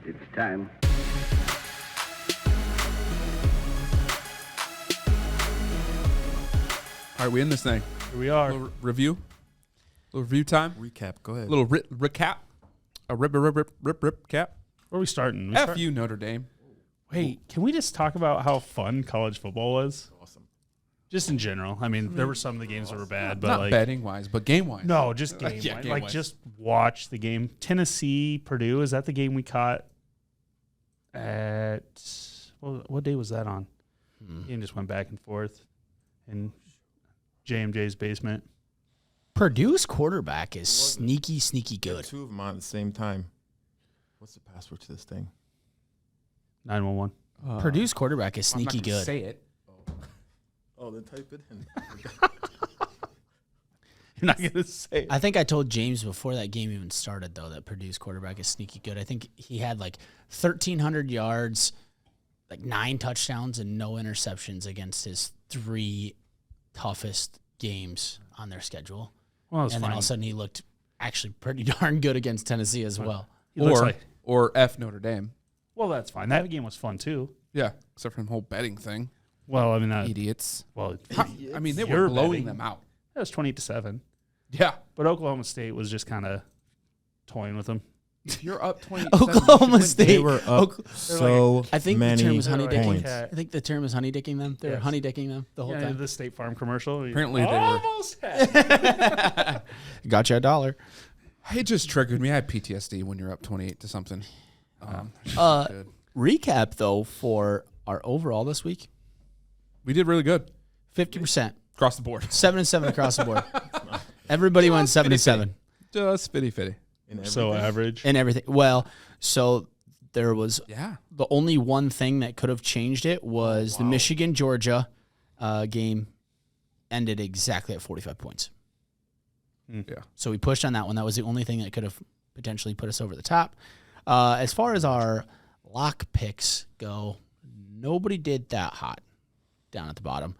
It's time. All right, we in this thing. Here we are. Little review time. Recap. Go ahead. Little recap. A rip cap. Where are we starting? F you, Notre Dame. Wait, can we just talk about how fun college football was? Awesome. Just in general. I mean, there were some of the games that were bad, but Not like betting wise, but game wise. no, just game. Yeah, wise. game Like wise. just watch the game. Tennessee, Purdue. Is that the game we caught at? Well, what day was that on? Game just went back and forth in JMJ's basement. Purdue's quarterback is sneaky good. Two of them on at the same time. What's the password to this thing? 911. Purdue's quarterback is I'm not sneaky gonna good. Say it. Oh, then type it in. You're not gonna say it. I think I told James before that game even started, though, that Purdue's quarterback is sneaky good. I think he had like 1,300 yards, like 9 touchdowns, and no interceptions against his 3 toughest games on their schedule. Well, it's And then fine. all of a sudden he looked actually pretty darn good against Tennessee as well. He looks Or like- or F Notre Dame. well, that's fine. That game was fun too. Yeah, except for the whole betting thing. Well, I mean, Idiots. well, I mean, they You're were blowing betting. them out. that was 28-7. Yeah. But Oklahoma State was just kind of toying with them. If you're up 20, Oklahoma State. They were up Oak- so I think the many term is honey They're like dicking. points. cat. I think the term is honey dicking them. They're Yes. honey dicking them the whole Yeah, time. the State Farm commercial. Apparently they were. almost had. Got you $1. It just triggered me. I had PTSD when you're up 28 to something. Good. Recap, though, for our overall this week, We did really good 50%. across the board. 7-7 across the board. Everybody went 7-7 Just fitty. In So everything. average. and everything. Well, so there was Yeah. the only one thing that could have changed it was the Michigan-Georgia game ended exactly at 45 points. Yeah. So we pushed on that one. That was the only thing that could have potentially put us over the top. As far as our lock picks go, nobody did that hot down at the bottom.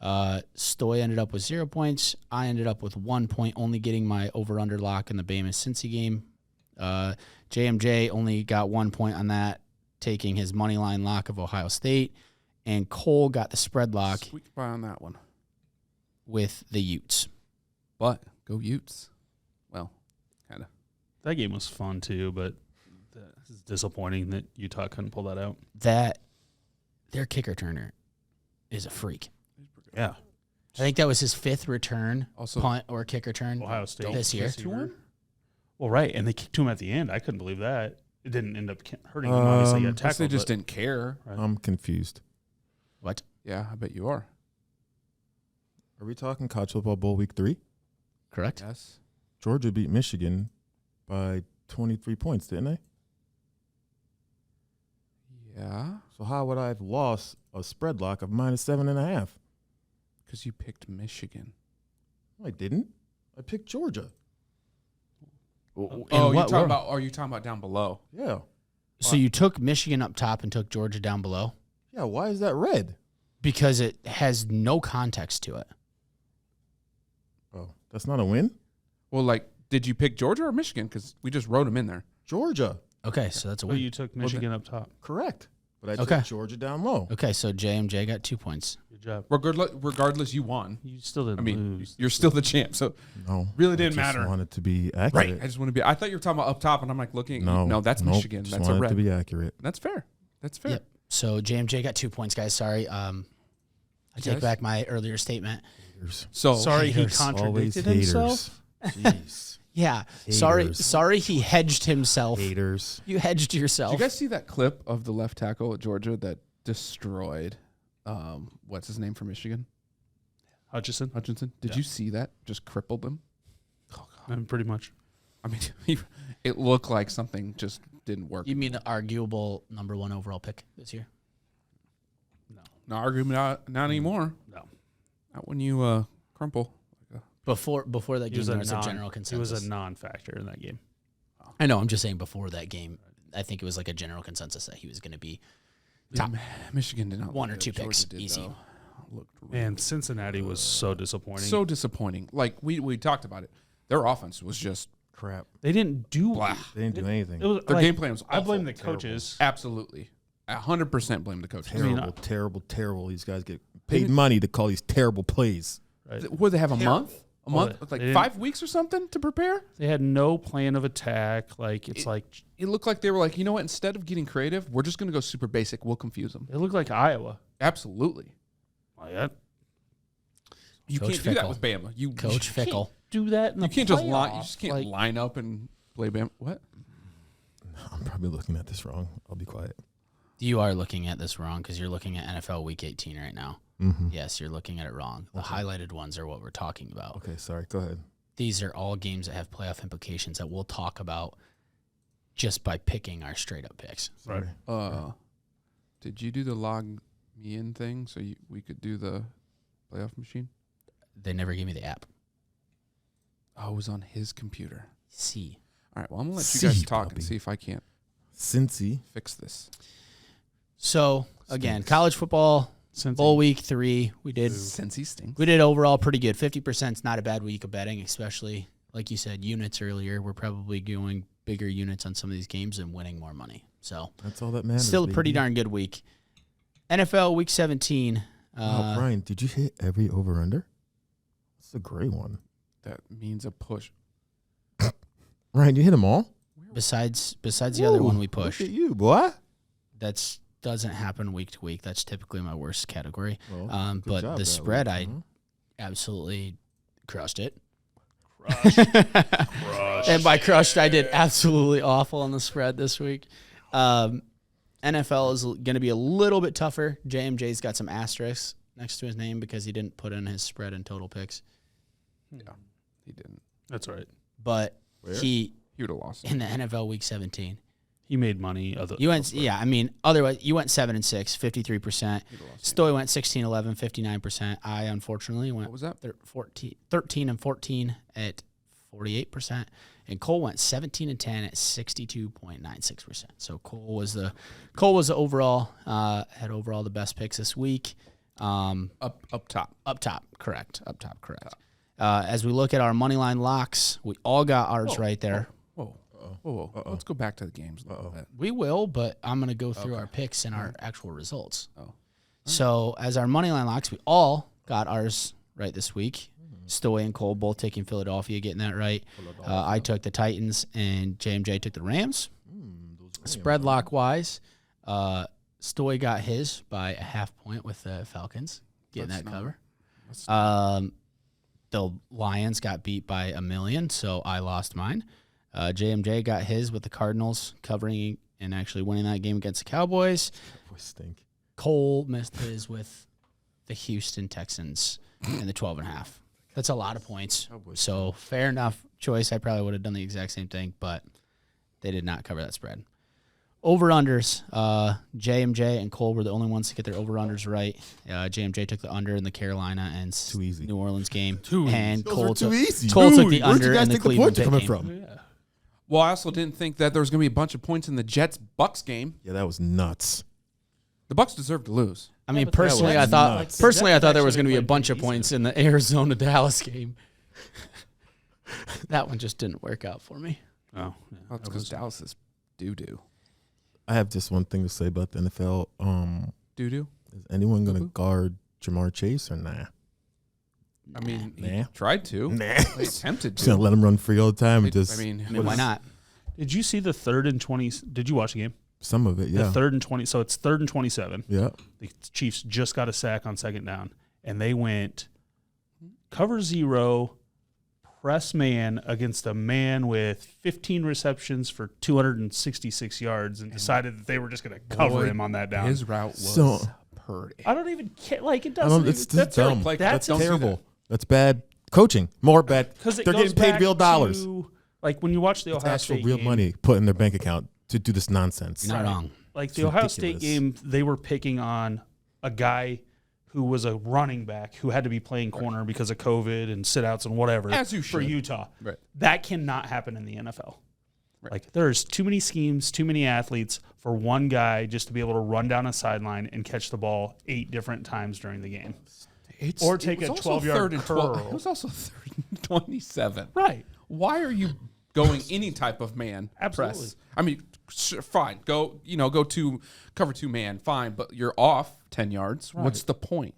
Stoy ended up with 0 points. I ended up with 1 point, only getting my over-under lock in the Bama-Cincy game. JMJ only got 1 point on that, taking his money line lock of Ohio State. And Cole got the spread lock Squeaked by on that one. with the Utes. But go Utes. Well, kind of. That game was fun too, but it's disappointing that Utah couldn't pull that out. That their kicker turner is a freak. Yeah. I think that was his 5th return, Also- punt or kick return Ohio State this year. Well, right, and they kicked to him at the end. I couldn't believe that. It didn't end up hurting him. Obviously, he got Guess tackled. they just but- didn't care. I'm confused. What? Yeah, I bet you are. Are we talking college football bowl week 3? Correct? Yes. Georgia beat Michigan by 23 points, didn't they? Yeah. So how would I have lost a spread lock of -7.5? Because you picked Michigan. I didn't. I picked Georgia. Are you talking about down below? Yeah. So you took Michigan up top and took Georgia down below? Yeah, why is that red? Because it has no context to it. Oh, that's not a win? Well, like, did you pick Georgia or Michigan? Because we just wrote them in there. Georgia. Okay, so that's a Well, win. you took Michigan up top. Correct. But I Okay. took Georgia down low. Okay, so JMJ got 2 points. Good job. Regardless, you won. You still didn't I mean, lose. you're still the champ. So No. Really I didn't just matter. wanted to be accurate. right. I just want to be. I thought you were talking about up top, and I'm like looking. No, that's nope, Michigan. Just That's a wanted red. to be accurate. That's fair. That's fair. Yep. So JMJ got 2 points, guys. Sorry. I take Guys? back my earlier statement. Haters. So Sorry, he haters. Always contradicted haters. himself. Jeez. Yeah. Haters. Sorry he hedged himself. Haters. You hedged Did yourself. you guys see that clip of the left tackle at Georgia that destroyed? What's his name from Michigan? Hutchison. Hutchinson. Did Yeah. you see that? Just crippled them. Pretty much. I mean, it looked like something just didn't work. You mean the arguable number 1 overall pick this year? No argument, not anymore. No. Not when you crumple. Before that He game, was there a was a general He consensus. was a non-factor in that game. I know. I'm just saying before that game, I think it was like a general consensus that he was going to be top. Michigan did not 1 look or 2 good. picks, Georgia did, easy. though. Looked really And Cincinnati was so disappointing. so disappointing. Like we talked about it. Their offense was just Crap. They didn't do. Blah. They didn't do anything. It was Their game plan was I blame awful. the coaches. Absolutely. 100% blame the coaches. Terrible. These guys get paid money to call these terrible plays. Right. Would they have a month? A Well, month? Like they 5 weeks or something to prepare? They had no plan of attack. Like It looked like they were like, you know what? Instead of getting creative, we're just going to go super basic. We'll confuse them. it looked like Iowa. Absolutely. Like that. You Coach can't do that Fickle. with Bama. You Coach Fickle. Do that in the You can't just line. You playoffs. just can't Like, line up and play Bama. What? I'm probably looking at this wrong. I'll be quiet. You are looking at this wrong because you're looking at NFL Week 18 right now. Mm-hmm. Yes, you're looking at it wrong. The highlighted ones are what we're talking about. Okay, sorry. Go ahead. These are all games that have playoff implications that we'll talk about just by picking our straight up picks. Right. Did you do the log me in thing so we could do the playoff machine? They never gave me the app. Oh, it was on his computer. See. All right. Well, I'm gonna let you guys See, talk puppy. and see if I can't Cincy. fix this. So again, Stinks. college football Since bowl week 3, we did Since he stinks. overall pretty good. 50% is not a bad week of betting, especially like you said, units earlier. We're probably going bigger units on some of these games and winning more money. So That's all that matters. still a pretty baby. darn good week. NFL week 17. Wow, Brian, did you hit every over-under? That's a great one. That means a push. Ryan, you hit them all? Besides the other one we pushed, Look at you, boy. that's doesn't happen week to week. That's typically my worst category. Well, good But job the that spread, week, I huh? absolutely crushed it. Crushed. And by crushed, I did absolutely awful on the spread this week. NFL is going to be a little bit tougher. JMJ's got some asterisks next to his name because he didn't put in his spread and total picks. Yeah, he didn't. That's right. But Where? He would have lost. in the NFL week 17, He made money. you went, yeah, I mean, otherwise, you went 7-6, 53%. He'd have lost. Stoy went 16-11, 59%. I unfortunately went What was that? 13 and 14 at 48%, and Cole went 17 and 10 at 62.96%. So Cole was the overall had overall the best picks this week. Up top. Up top, correct. As we look at our money line locks, we all got ours right there. Whoa. Let's go back to the games a little bit. We will, but I'm going to go through our picks and our actual results. Oh. So as our money line locks, we all got ours right this week. Stoy and Cole both taking Philadelphia, getting that right. I took the Titans, and JMJ took the Rams. Spread lock wise, Stoy got his by a half point with the Falcons, getting That's that not- cover. The Lions got beat by 1 million, so I lost mine. JMJ got his with the Cardinals covering and actually winning that game against the Cowboys. Boy, stink. Cole missed his with the Houston Texans in the 12.5. That's a lot of points. So fair enough choice. I probably would have done the exact same thing, but they did not cover that spread. Over-unders. JMJ and Cole were the only ones to get their over-unders right. JMJ took the under in the Carolina and Too easy. New Orleans game. Too and Those Cole are too easy. Cole took the Dude, under where'd in you the guys think the Cleveland points are coming Pitt from? game. Yeah. Well, I also didn't think that there was going to be a bunch of points in the Jets-Bucks game. Yeah, that was nuts. The Bucks deserved to lose. I mean, but personally, I that's thought nuts. personally I thought there was Actually going to be a played bunch of pretty points in the Arizona Dallas game. That one just didn't work out for me. Oh, yeah. That's because Dallas is doo-doo. I have just one thing to say about the NFL. Doo-doo? Is anyone going to Boo-boo. guard Jamar Chase or nah? I mean, he Nah. tried to. Nah. They attempted Just going to to. let him run free all the time and I just mean, Why not? Did you see the 3rd and 20? Did you watch the game? some of it, yeah. The 3rd and 20. So it's 3rd and 27. Yeah. The Chiefs just got a sack on 2nd down, and they went cover 0, press man against a man with 15 receptions for 266 yards, and decided that they were just going to cover boy, him on that down. his route was So- pretty. I don't even care. Like it I doesn't. don't, it's even, just dumb. like, That's don't do terrible. That's bad coaching. More bad. because They're getting paid real dollars. Like when you watch the It's Ohio actual State real game, money put in their bank account to do this nonsense. You're not wrong. like the It's Ohio State ridiculous. game, they were picking on a guy who was a running back who had to be playing corner because of COVID and sit outs and whatever As you for should. Utah. Right. That cannot happen in the NFL. Right. Like there's too many schemes, too many athletes for one guy just to be able to run down a sideline and catch the ball 8 different times during the game. Or take it a was also 12-yard third and 12. curl. It was also 3rd and 27. Right. Why are you going any type of man Absolutely. press. I mean, fine. Go to cover 2 man, fine, but you're off 10 yards. Right. What's the point?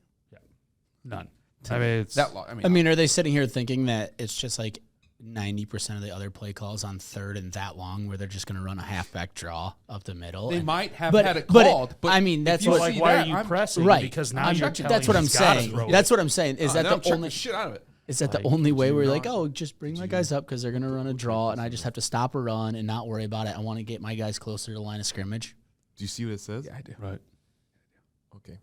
None. I mean, it's That are they sitting here thinking that it's just like 90% of the other play calls on 3rd and that long where they're just going to run a halfback draw up the middle? they might have but- had it but it- called. But I mean, that's if you what- like, see why that, are you I'm- pressing? right. Because now I'm- you're telling that's what I'm he's gotta saying. throw it. That's what I'm saying. Is then that I'm the checking only? the shit out of it. Is that Like, the only way where you're not- like, oh, just bring my guys up because they're going to run a draw and I just have to stop a run and not worry about it. I want to get my guys closer to the line of scrimmage. Do you see what it says? Yeah, I do. Right. Okay.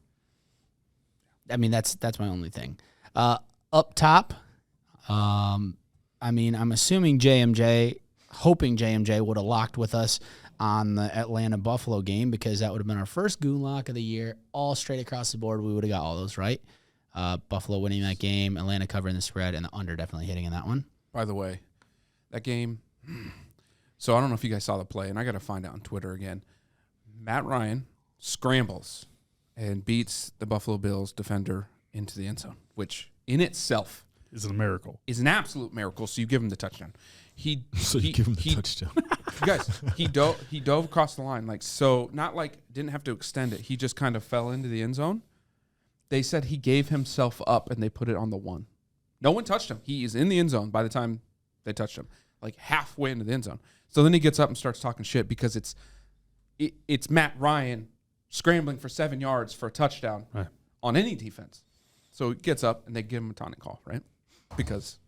I mean, that's my only thing. Up top, I mean, I'm assuming hoping JMJ would have locked with us on the Atlanta-Buffalo game because that would have been our first Goon lock of the year, all straight across the board. We would have got all those right. Buffalo winning that game, Atlanta covering the spread, and the under definitely hitting in that one. By the way, that game. So I don't know if you guys saw the play, and I got to find out on Twitter again. Matt Ryan scrambles and beats the Buffalo Bills defender into the end zone, which in itself Is it a miracle? is an absolute miracle. So you give him the touchdown. You give him the touchdown. Guys, he dove across the line, not like didn't have to extend it. He just kind of fell into the end zone. They said he gave himself up and they put it on the 1. No one touched him. He is in the end zone by the time they touched him, like halfway into the end zone. So then he gets up and starts talking shit because it's Matt Ryan scrambling for 7 yards for a touchdown on any defense. So he gets up and they give him a taunting call, right? Because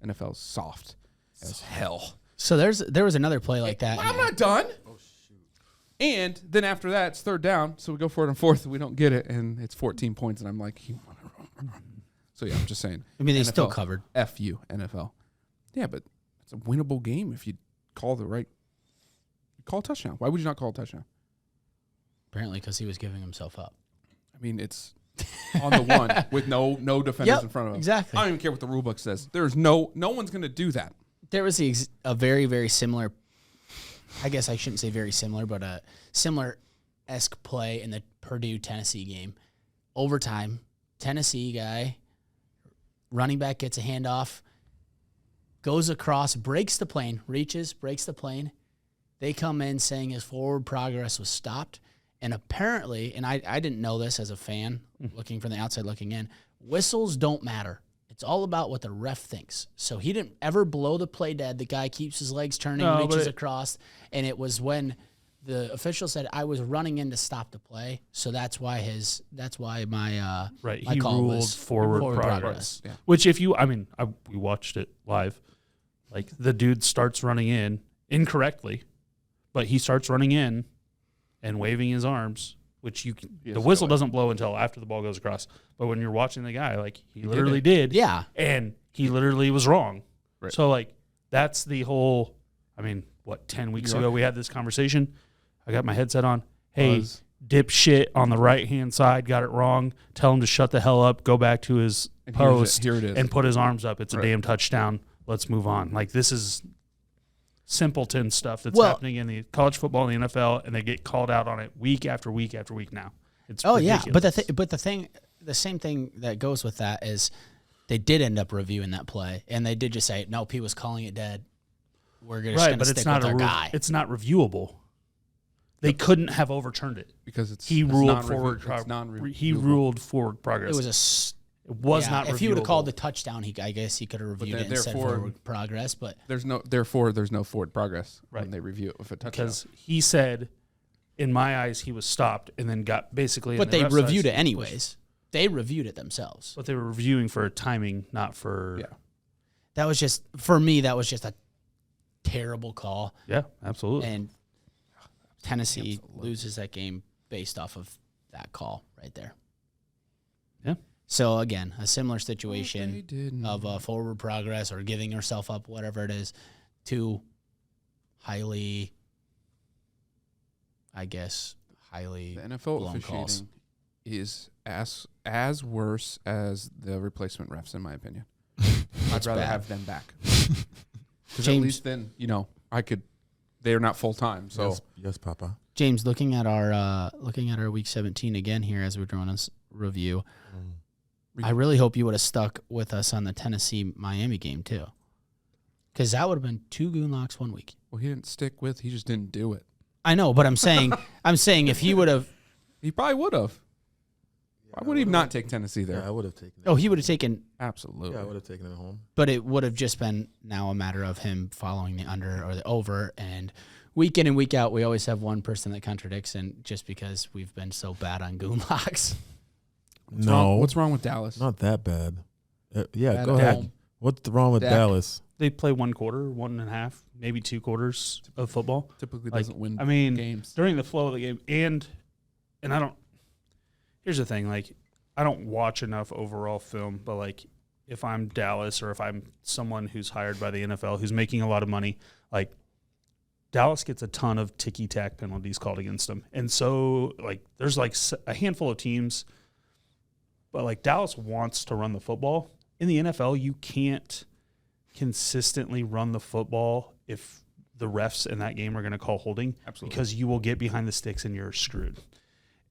NFL's soft as hell. So there was another play like that. I'm not done. Oh, shoot. And then after that, it's 3rd down. So we go for it on 4th. We don't get it. And it's 14 points. And I'm like, so yeah, I'm just saying. I mean, they NFL, still covered. F you, NFL. Yeah, but it's a winnable game if you call call a touchdown. Why would you not call a touchdown? Apparently because he was giving himself up. I mean, it's on the 1 with no defenders in front of him. Exactly. I don't even care what the rule book says. There's no one's going to do that. There was a very, very similar, I guess I shouldn't say very similar, but a similar-esque play in the Purdue-Tennessee game. Overtime, Tennessee guy, running back gets a handoff, goes across, breaks the plane, breaks the plane. They come in saying his forward progress was stopped. And apparently, and I didn't know this as a fan, looking from the outside looking in, whistles don't matter. It's all about what the ref thinks. So he didn't ever blow the play dead. The guy keeps his legs turning, reaches across, and it was when the official said, I was running in to stop the play. So that's why my Right. my He call ruled was forward progress. Yeah. Which we watched it live. Like the dude starts running in incorrectly, but he starts running in and waving his arms, which the whistle doesn't blow until after the ball goes across. But when you're watching the guy, like he literally did. Yeah. And he literally was wrong. Right. So like that's the whole, 10 weeks ago we had this conversation. I got my headset on. Hey, dipshit on the right-hand side got it wrong. Tell him to shut the hell up, go back to his post Here it is. and put his arms up. It's a damn touchdown. Let's move on. Like this is simpleton stuff that's happening in the college football and the NFL, and they get called out on it week after week after week now. It's ridiculous. Yeah, but the same thing that goes with that is they did end up reviewing that play, and they did just say, nope, he was calling it dead. We're just going to stick with our guy. It's not reviewable. They couldn't have overturned it because he ruled forward progress. It was It was not. If he would have called the touchdown, I guess he could have reviewed it and said forward progress. But there's no forward progress when they review it with a touchdown. Because he said, in my eyes, he was stopped and then got basically. But they reviewed it anyways. They reviewed it themselves. But they were reviewing for timing, not for. Yeah. That was just for me. That was just a terrible call. Yeah, absolutely. And Tennessee loses that game based off of that call right there. Yeah. So, again, a similar situation of forward progress or giving yourself up, whatever it is, to highly the NFL blown officiating calls. is as worse as the replacement refs, in my opinion. I'd rather have them back. Because at least then, they're not full time. So yes, Papa. James, looking at our week 17 again here as we're doing this review, I really hope you would have stuck with us on the Tennessee-Miami game too. Because that would have been 2 goon locks 1 week. Well, he didn't stick with. He just didn't do it. I know, but I'm saying if he would have. He probably would have. Why would he not take Tennessee there? Yeah, I would have taken it. Oh, he would have taken. Absolutely. Yeah, I would have taken it home. But it would have just been now a matter of him following the under or the over. And week in and week out, we always have one person that contradicts. And just because we've been so bad on goon locks. What's wrong with Dallas? Not that bad. Yeah, Bad go at ahead. home. What's wrong with Dak. Dallas? They play 1 quarter, 1.5, maybe 2 quarters of football. Typically Like, doesn't win I mean, games. during the flow of the game. And I don't. Here's the thing. Like, I don't watch enough overall film, but like, if I'm Dallas or if I'm someone who's hired by the NFL who's making a lot of money, like, Dallas gets a ton of ticky-tack penalties called against them. And so, like, there's like a handful of teams, but like Dallas wants to run the football. In the NFL, you can't consistently run the football if the refs in that game are going to call holding. Absolutely. Because you will get behind the sticks and you're screwed.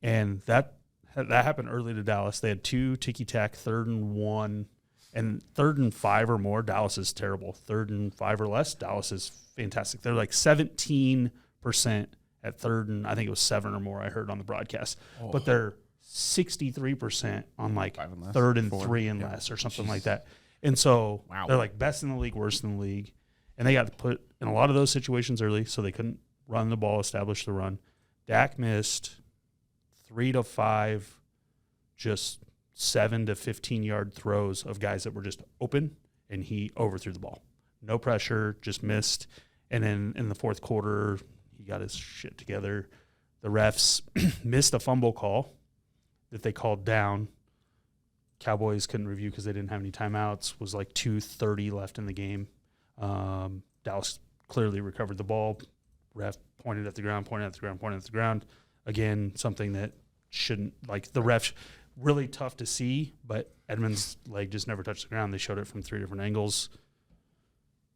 And that happened early to Dallas. They had 2 ticky-tack, 3rd and 1, and 3rd and 5 or more. Dallas is terrible. 3rd and 5 or less, Dallas is fantastic. They're like 17% at 3rd and I think it was 7 or more I heard on the broadcast. Oh. But they're 63% on like 5 and less, 3rd and 4, 3 and yeah. less or something like that. And so Wow. they're like best in the league, worst in the league. And they got to put in a lot of those situations early, so they couldn't run the ball, establish the run. Dak missed 3 to 5, just 7 to 15-yard throws of guys that were just open, and he overthrew the ball. No pressure, just missed. And then in the fourth quarter, he got his shit together. The refs missed a fumble call that they called down. Cowboys couldn't review because they didn't have any timeouts. Was like 2:30 left in the game. Dallas clearly recovered the ball. Ref pointed at the ground. Again, something that shouldn't, like, the ref, really tough to see, but Edmonds' leg just never touched the ground. They showed it from 3 different angles.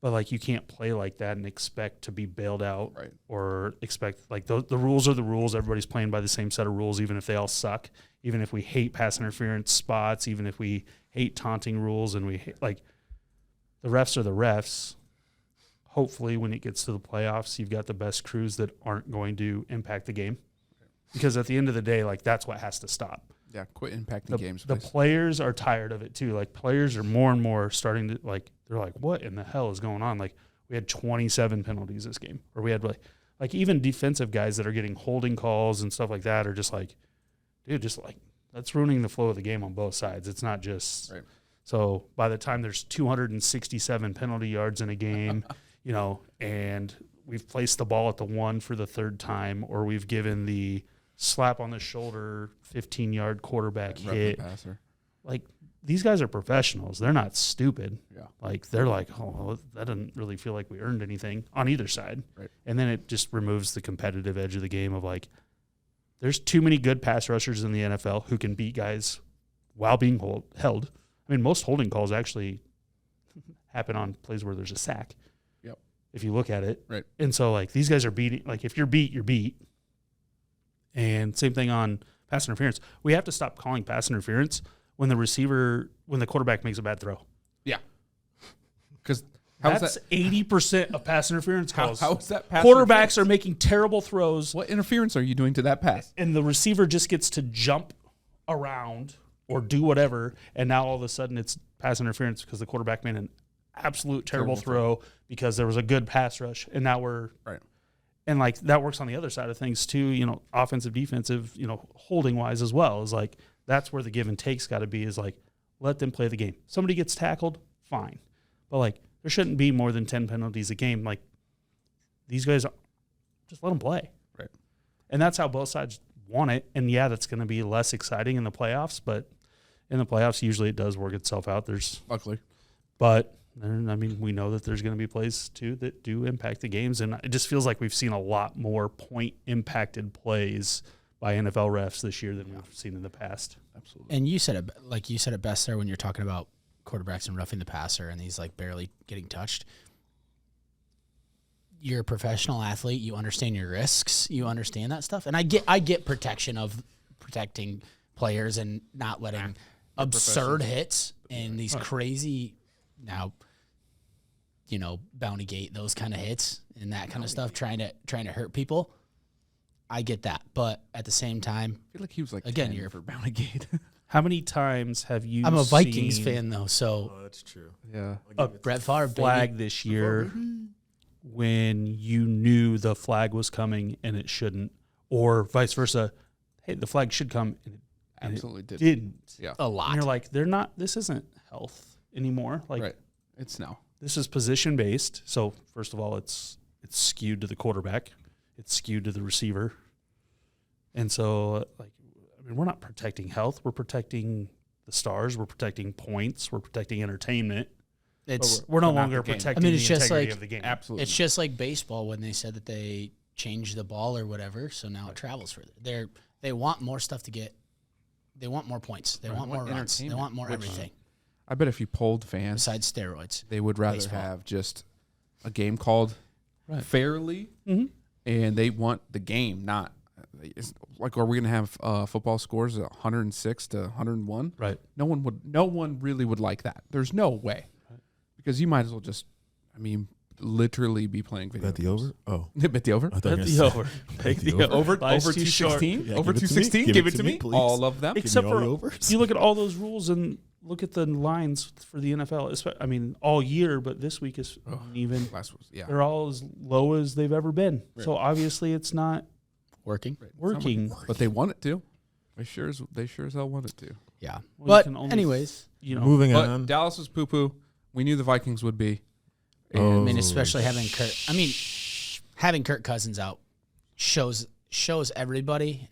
But, like, you can't play like that and expect to be bailed out, Right. or expect, like, the rules are the rules. Everybody's playing by the same set of rules, even if they all suck, even if we hate pass interference spots, even if we hate taunting rules, and we hate, like, the refs are the refs. Hopefully, when it gets to the playoffs, you've got the best crews that aren't going to impact the game. Because at the end of the day, like, that's what has to stop. Yeah, quit impacting games. The please. players are tired of it too. Like, players are more and more starting to, like, they're like, what in the hell is going on? Like, we had 27 penalties this game, or we had like even defensive guys that are getting holding calls and stuff like that are just like, dude, just like, that's ruining the flow of the game on both sides. It's not just Right. So by the time there's 267 penalty yards in a game, you know, and we've placed the ball at the 1 for the 3rd time, or we've given the slap on the shoulder 15-yard quarterback hit. Passer. Like, these guys are professionals. They're not stupid. Yeah. Like, they're like, oh, well, that doesn't really feel like we earned anything on either side. Right. And then it just removes the competitive edge of the game of, like, there's too many good pass rushers in the NFL who can beat guys while being held. I mean, most holding calls actually happen on plays where there's a sack. Yep. If you look at it. Right. And so, like, these guys are beating. Like, if you're beat, you're beat. And same thing on pass interference. We have to stop calling pass interference when the quarterback makes a bad throw. Yeah. Because That's 80% of pass interference how calls. is that pass Quarterbacks interference? are making terrible throws, What interference are you doing to that pass? and the receiver just gets to jump around or do whatever, and now all of a sudden it's pass interference because the quarterback made an absolute terrible throw because there was a good pass rush, and now we're Right. And, like, that works on the other side of things too, you know, offensive, defensive, you know, holding wise as well. Is like, that's where the give and take's got to be, is like, let them play the game. Somebody gets tackled, fine. But, like, there shouldn't be more than 10 penalties a game. Like, these guys, just let them play. Right. And that's how both sides want it. And, yeah, that's going to be less exciting in the playoffs. But in the playoffs, usually it does work itself out. Luckily. But I mean, we know that there's going to be plays, too, that do impact the games. And it just feels like we've seen a lot more point-impacted plays by NFL refs this year than we've seen in the past. Absolutely. And you said it best there when you're talking about quarterbacks and roughing the passer and these, like, barely getting touched. You're a professional athlete. You understand your risks. You understand that stuff. And I get protecting players and not letting absurd hits and these crazy. Now, bounty gate, those kind of hits and that kind of stuff, trying to hurt people. I get that, but at the same time, I feel like he was like again, 10 you're for Bounty Gate. How many times have you? I'm a Vikings seen fan though, so Oh, that's true. Yeah. a Brett Favre flag this year when you knew the flag was coming and it shouldn't, or vice versa? Hey, the flag should come and Absolutely it did. didn't. Yeah. a lot. And you're like, they're not. This isn't health anymore. Like Right. It's now. this is position based. So first of all, it's skewed to the quarterback. It's skewed to the receiver. And so, we're not protecting health. We're protecting the stars. We're protecting points. We're protecting entertainment. It's We're no but not longer the game. protecting I mean, it's the just integrity like- of the game. Absolutely. it's just like baseball when they said that they changed the ball or whatever, so now it travels further. They want more stuff to get. They want more points. They Right. want more runs. They Entertainment, want more which- everything I bet if you polled fans, besides steroids. they would rather baseball. have just a game called fairly, Mhm. and they want the game, not it's like, are we going to have football scores at 106 to 101? Right. No one really would like that. There's no way, because you might as well just, literally be playing video. Uh-huh. Bet the over? Oh. Bet the over. I thought you Bet were the gonna over. say- Take the over. over. Over Life's too short. 216. Yeah, Over give it to me. 216. Give it to me. please. All of them. Except me all for the overs. you look at all those rules and look at the lines for the NFL. All year, but this week is even. Last was They're all as low as they've ever been. So obviously, it's not Working. working. but they want it to. They sure as hell want it to. Yeah. Well, you But can only- anyways, Moving But on. Dallas was poo-poo. We knew the Vikings would be. And Oh. I mean, especially having Kirk Cousins out shows everybody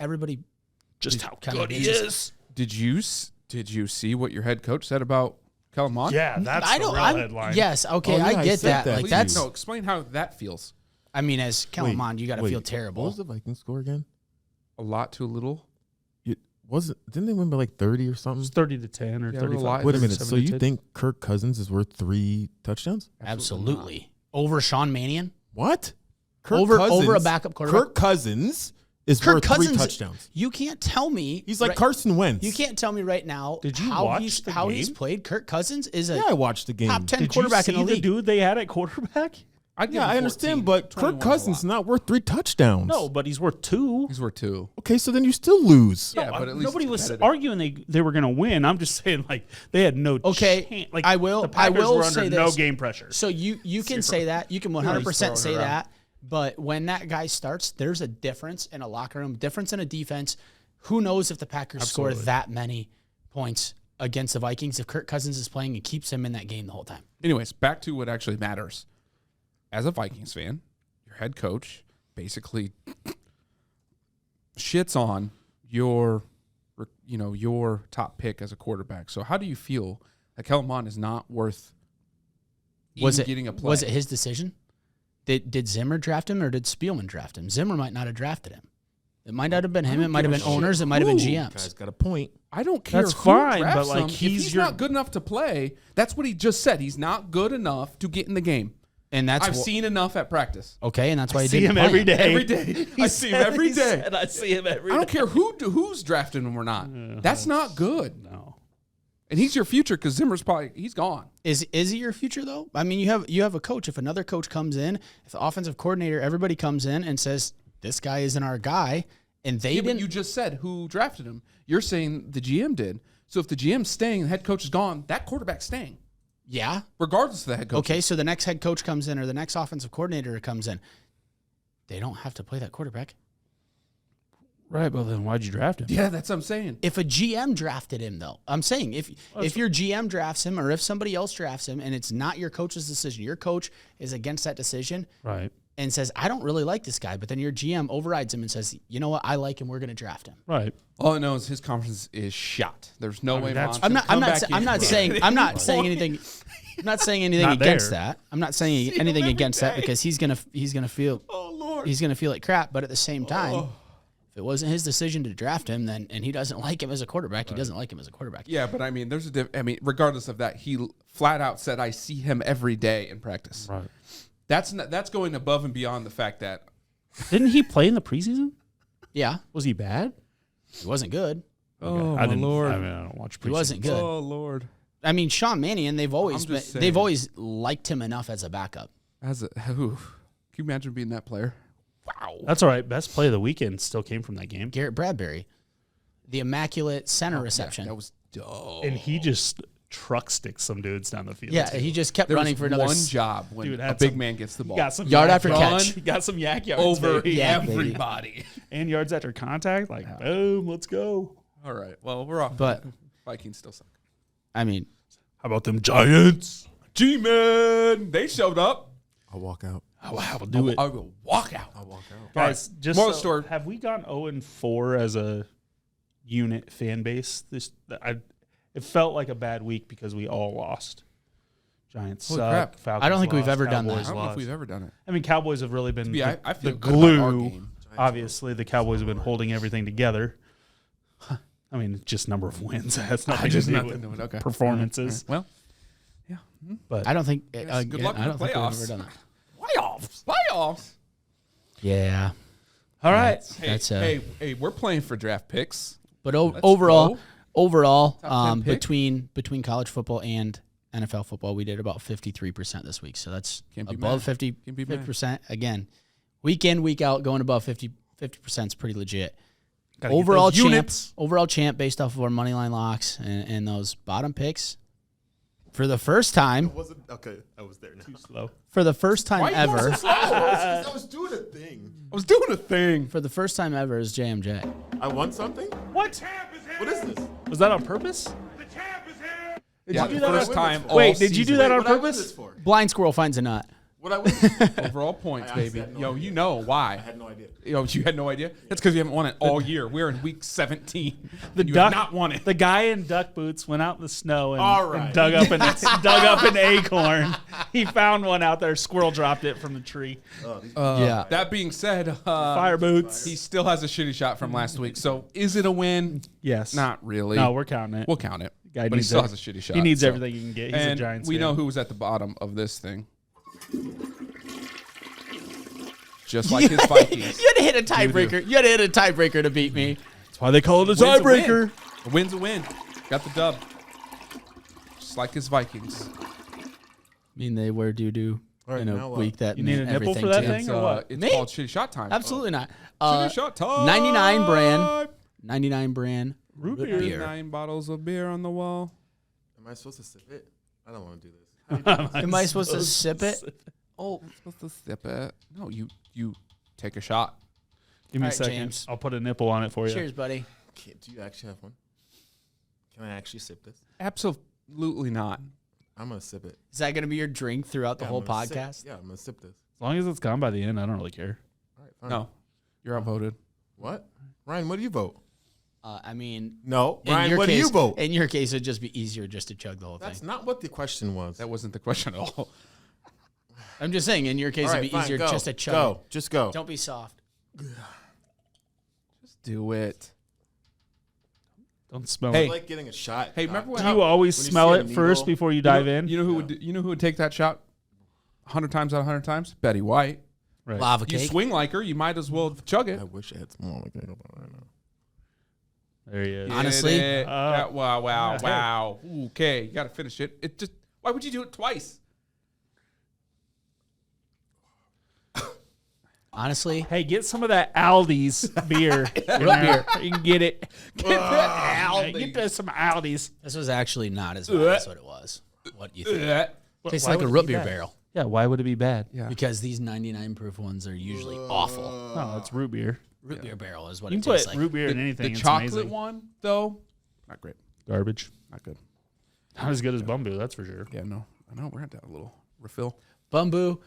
Just how kind of good he is. is. Did you see what your head coach said about Kellen Mond? Yeah, that's I the don't. real I'm, headline. yes. Okay. Oh, yeah, I I get said that. that. Like Please. that's. No, explain how that feels. I mean, as Kellen Wait, Mond, you got to wait, feel What terrible. was the Vikings score again? A lot to a little. Didn't they win by like 30 or something? It's 30-10 or Yeah, 35. we're alive. Wait a minute. So you 37-10. think Kirk Cousins is worth 3 touchdowns? Absolutely. Over Sean Mannion. What? Kirk Over a backup quarterback? Kirk Cousins is Kirk worth Cousins- 3 touchdowns. You can't tell me. He's like right- Carson Wentz. You can't tell me right now Did you how watch he's the how he's game? played. Kirk Cousins is a Yeah, I watched the game. top 10 Did quarterback you in see the league. dude they had at quarterback? I'd give Yeah, him I understand, 14. but 21 Kirk is a Cousins is lot. not worth 3 touchdowns. No, but he's worth 2. He's worth 2. Okay, so then you still lose. Yeah, but at least nobody it's was competitive. arguing they were going to win. I'm just saying like they had no Okay, chance. Like I will- The Packers I will were under say no this. game pressure. So you can say that. You can 100% throwing say it around. that. But when that guy starts, there's a difference in a locker room, difference in a defense. Who knows if the Packers score that many points against the Vikings if Kirk Cousins is playing and keeps him in that game the whole time? Anyways, back to what actually matters. As a Vikings fan, your head coach basically shits on your top pick as a quarterback. So how do you feel that Kellen Mond is not worth getting a play? Was it his decision? Did Zimmer draft him or did Spielman draft him? Zimmer might not have drafted him. It might not have been him. It might have been owners. It might have been Guy's GMs. got a point. I don't care. That's who fine, drafts but, like, him. If he's he's your- not good enough to play, that's what he just said. He's not good enough to get in the game. And that's I've seen enough at practice. okay, and that's why I he see didn't him play every him. day. Every day. I see him every day. I see him every I don't care who's drafting him or not. That's not good. No. And he's your future because Zimmer's he's gone. Is he your future though? I mean, you have a coach. If another coach comes in, if the offensive coordinator, everybody comes in and says this guy isn't our guy, and they Yeah, but didn't. you just said who drafted him. You're saying the GM did. So if the GM's staying, the head coach is gone, that quarterback's staying, yeah. regardless of the head coach. Okay, so the next head coach comes in or the next offensive coordinator comes in. They don't have to play that quarterback. Right, well then why'd you draft him? Yeah, that's what I'm saying. If a GM drafted him, though, I'm saying if your GM drafts him or if somebody else drafts him and it's not your coach's decision, your coach is against that decision Right. and says, I don't really like this guy, but then your GM overrides him and says, you know what, I like him, we're going to draft him. Right. All I know is his conference is shot. There's no way. that's- Von's gonna come back in. I'm not saying anything. I'm not saying anything Not against there. that. I'm not saying anything against that because he's gonna feel Lord. he's gonna feel like crap. But at the same time, if it wasn't his decision to draft him, then and he doesn't like him as a quarterback, he doesn't like him as a quarterback. Yeah, but I mean, there's regardless of that, he flat out said, "I see him every day in practice." Right. That's going above and beyond the fact that Didn't he play in the preseason? Yeah, Was he bad? he wasn't good. Oh, I didn't, Lord. I mean, I don't watch preseason. He wasn't good. Oh Lord. I mean, Sean Mannion, they've always saying. liked him enough as a backup. Can you imagine being that player? Wow. That's all right. Best play of the weekend still came from that game. Garrett Bradbury, the immaculate center reception. Yeah, that was dope. And he just truck sticks some dudes down the field. Yeah, too. he just kept There running was for another one job when Dude, a had big some- man gets the ball. Got some Yard yak after yards. catch. He got some yak yards over baby. Yeah, baby. everybody. And yards after contact. Like, boom, let's go. All right. Well, we're off. But- Vikings still suck. I mean, How about them Giants? G-Man, they showed up. I'll walk out. I will do it. I will walk out. I'll walk out. Guys, just moral story. have we gone 0-4 as a unit fan base? It felt like a bad week because we all lost. Giants Holy suck. crap. Falcons I don't think we've lost, ever done that. I Cowboys don't know if lost. we've ever done it. I mean, Cowboys have really been Yeah, the, I feel the good about our glue. game. Obviously, the Cowboys have been holding everything together. I mean, just number of wins. That's nothing to do with Okay. performances. Well, But I don't think. good I luck don't in the think we've playoffs. ever done that. playoffs. Yeah, all right. Hey, That's, hey, we're playing for draft picks. but Let's overall, go. Top 10 pick. between college football and NFL football, we did about 53% this week. So that's Can't be above mad. Can't be mad. 50%. Again, week in, week out, going above 50% is pretty legit. Gotta get Overall those champ, units. overall champ based off of our money line locks and those bottom picks. For the first time, Wasn't okay. I was there now. Slow. for the first time ever, I was doing a thing. I was doing a thing. for the first time ever is JMJ. I won something. What? What is this? Was that on purpose? Did you do that first on- time? Wait, all did you do season. that on What I win purpose? this for? Blind squirrel finds a nut. What I win? Overall points, I baby. had no Yo, idea. you know why? I had no idea. Yo, you had no idea? That's because you haven't won it all year. We're in week 17. The You duck, have not won it. The guy in duck boots went out in the snow and, All right. and dug up an acorn. He found one out there. Squirrel dropped it from the tree. Oh, these Yeah. That being said, Fire boots. he still has a shitty shot from last week. So is it a win? Yes. Not really. No, we're counting it. We'll count it. Guy but he needs still it. has a shitty shot. He needs so. everything he can get. He's And a Giants we fan. know who's at the bottom of this thing. Just like his Vikings. You had to hit a tiebreaker. You had to hit a tiebreaker to beat me. That's why they call it a Win's a win. tiebreaker. A win's a win. Got the dub. Just like his Vikings. I mean, they were doo-doo All right, in a now what? week that You need meant a nipple everything for that to thing? you. or what? It's Me? called shitty shot time. Absolutely not. Shitty shot time. 99 brand Root root beer. beer. 9 bottles of beer on the wall. Am I supposed to sip it? I don't want to do this. Am I supposed to sip it? Oh, supposed to sip it. No, you take a shot. Give me All a right, second. James. I'll put a nipple on it for you. Cheers, buddy. Do you actually have one? Can I actually sip this? Absolutely not. I'm gonna sip it. Is that going to be your drink throughout the Yeah, whole I'm gonna sip- podcast? Yeah, I'm gonna sip this. As long as it's gone by the end, I don't really care. All right, fine. No, you're outvoted. What? Ryan, what do you vote? I mean, No, in Ryan, your what case, do you vote? In your case, it'd just be easier just to chug the whole That's thing. not what the question was. That wasn't the question at all. I'm just saying, in your case, All right, it'd be fine, easier go. just to chug. Go, just go. Don't be soft. Just do it. Don't smell Hey. it. It's like getting a shot. Hey, remember Do when you always when you smell see a it first needle- before you dive in? You know who would? You know who would take that shot 100 times out of 100 times? Betty White. Right. Lava You cake. swing like her. You might as well chug it. I wish I had some more. Like, I don't know. There he is. Honestly? Get it. Oh. Wow. Hey. Okay, you got to finish it. It just. Why would you do it twice? Honestly, Hey, get some of that Aldi's beer. Root beer. You can get it. Get that Hey, get us some Aldi's. this was actually not as bad as what it was. What you think? Tastes Why like a would it root be beer bad? barrel Yeah, why would it be bad? Yeah. because these 99 proof ones are usually awful. No, it's root beer. Root beer barrel is what You it can tastes put like. root beer in The anything. It's chocolate amazing. one though, not great. Garbage. Not good. Not as good as Bumbu, that's for sure. Yeah, no. I know we're gonna have a little refill. Bumbu,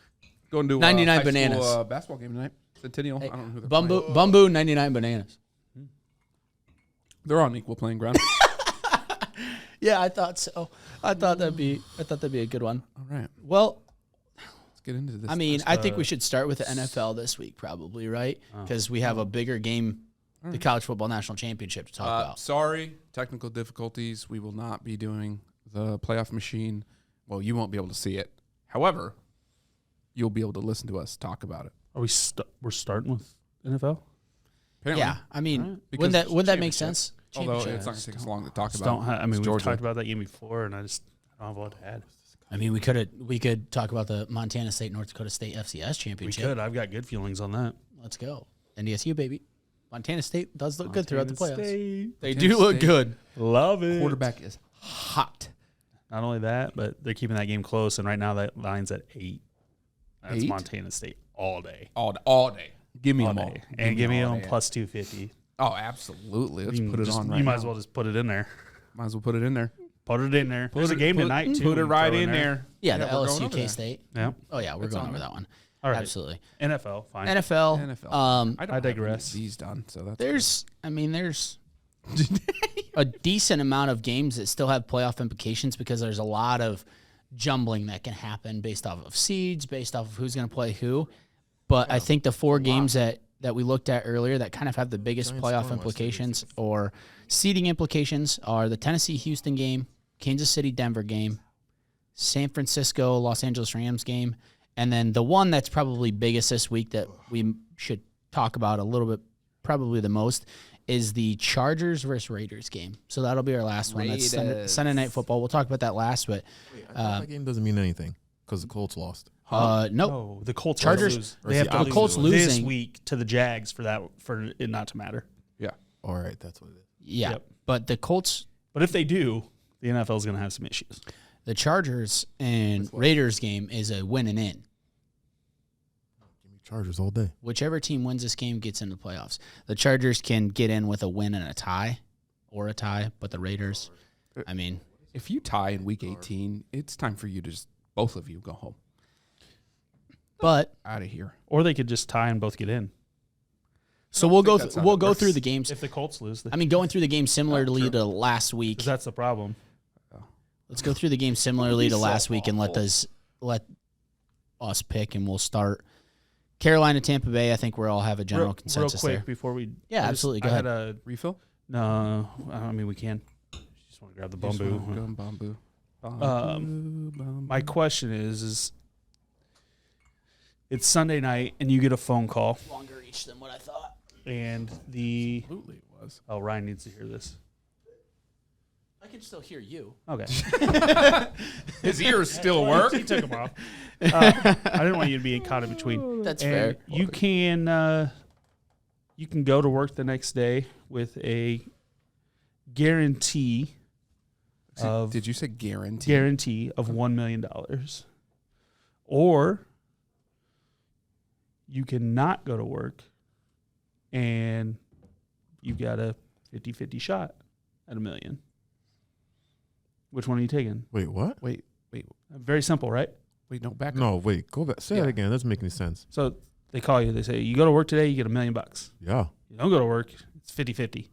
Going to 99 high school, bananas. basketball game tonight. Centennial. I don't know who they're Bumbu, playing. Bumbu, 99 bananas. They're on equal playing ground. Yeah, I thought so. I thought that'd be a good one. All right, Well, let's get into this. I mean, I think we should start with the NFL this week, probably, right? Because we have a bigger game, the College Football National Championship to talk about. sorry, technical difficulties. We will not be doing the playoff machine. Well, you won't be able to see it. However, you'll be able to listen to us talk about it. Are we're starting with NFL? Apparently. Yeah, I mean, Because wouldn't that make championship. sense? Although championship. it's not going to take us long to talk Just about. don't. I mean, we've Georgia. talked about that game before, and I don't have a lot to add. I mean, we could talk about the Montana State North Dakota State FCS We championship. could. I've got good feelings on that. Let's go. NDSU baby. Montana State does look good throughout the playoffs. State. They Montana do look State. good. Love it. Quarterback is hot. Not only that, but they're keeping that game close, and right now that line's at 8. That's 8? Montana State all day. All day. Give me All them all. day. And give me all them day. plus 250. Oh, absolutely. Let's put it just, on right You might now. as well just put it in there. Might as well put it in there. Put it in there. There's a game tonight, too. Put it we can right throw in there. Yeah, the we're going LSU over there. K-State. Yeah. Oh, yeah, we're It's going on over there. that one. All right. Absolutely. NFL, fine. NFL. NFL. Um, don't I have any of digress. These done, so that's there's a decent amount of games that still have playoff implications because there's a lot of jumbling that can happen based off of seeds, based off of who's going to play who. But I think the 4 games that we looked at earlier that kind of have the biggest Giants playoff won last implications or seeding implications are the Tennessee-Houston game, Kansas City-Denver game, San Francisco-Los Angeles Rams game, and then the one that's probably biggest this week that we should talk about a little bit, probably the most, is the Chargers versus Raiders game. So that'll be our last one. That's Raiders. Sunday Night Football. We'll talk about that last, but That game doesn't mean anything because the Colts lost. nope. No, the Colts Chargers- lose. Or They is have the to opposite Colts lose this losing- week to the Jags for it not to matter. yeah. All right, that's what it is. Yeah, Yep. but the Colts, But if they do, the NFL is going to have some issues. the Chargers and Raiders game is a win and in. Give me Chargers all day. Whichever team wins this game gets into the playoffs. The Chargers can get in with a win and a tie, but the Raiders, I mean, If you tie in week 18, it's time for you to just both of you go home. but Out of here. Or they could just tie and both get in. so we'll go think that's how we'll it go works. through the games. If the Colts lose, I mean, going through the game similarly true. to last week. because that's the problem. Let's go through the game similarly to so last week and let awful. us pick, and we'll start Carolina, Tampa Bay. I think we all have a general consensus real quick there. before we. Yeah, I just- absolutely. Go I had ahead. Refill? no. I mean, we can. Just want to grab the bamboo. Bamboo. My question is it's Sunday night and you get a phone call Longer reach than what I thought. and the Absolutely it was. oh Ryan needs to hear this. I can still hear you. Okay. His ears still work. He took them off. I didn't want you to be caught in between. That's And fair. you can go to work the next day with a guarantee of Did you say guarantee? of $1 million, or you cannot go to work and you got a 50-50 shot at $1 million. Which one are you taking? Wait, what? Wait, Very simple, right? no, back up. No, wait. Go back. Say Yeah. that again. That doesn't make any sense. So they call you. They say, you go to work today, you get $1 million. Yeah. You don't go to work, it's 50-50.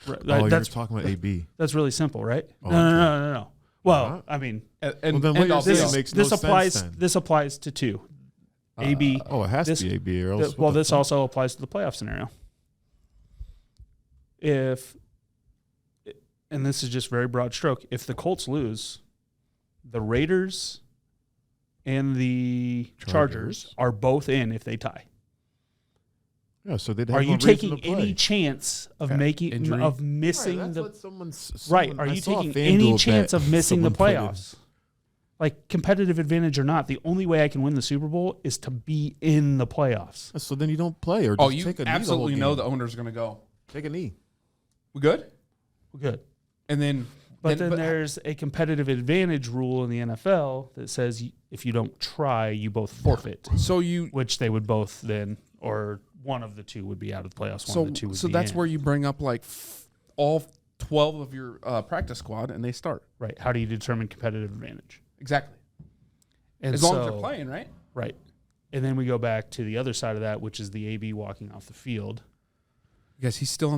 Right, Oh, you're that's talking about AB. that's really simple, right? Oh, No. Well, What? I mean, And, Well, then what and you're also- saying makes no this sense applies. then. This applies to 2. AB. Oh, it has this- to be AB or else. Well, this also applies to the playoff scenario. And this is just very broad stroke. If the Colts lose, the Raiders and the Chargers are both in if they tie. Yeah, so they'd have Are no you reason taking to play. any chance of Yeah, making injury. of missing Right, that's the what someone's right? someone- Are I you saw a taking any FanDuel chance bet of missing the someone put in. playoffs? Like competitive advantage or not, the only way I can win the Super Bowl is to be in the playoffs. So then you don't play or just Oh, you take a knee the whole absolutely know game. the owner's going to go. Take a knee. We good? Well, good. And then, But then there's a competitive advantage rule in the NFL that says if you don't try, you both forfeit, so you which they would both then, or one of the two would be out of the playoffs. One so of the two would so be that's in. where you bring up like all 12 of your practice squad and they start. Right. How do you determine competitive advantage? Exactly. And As long as so- they're playing, right? Right. And then we go back to the other side of that, which is the AB walking off the field, Because he's still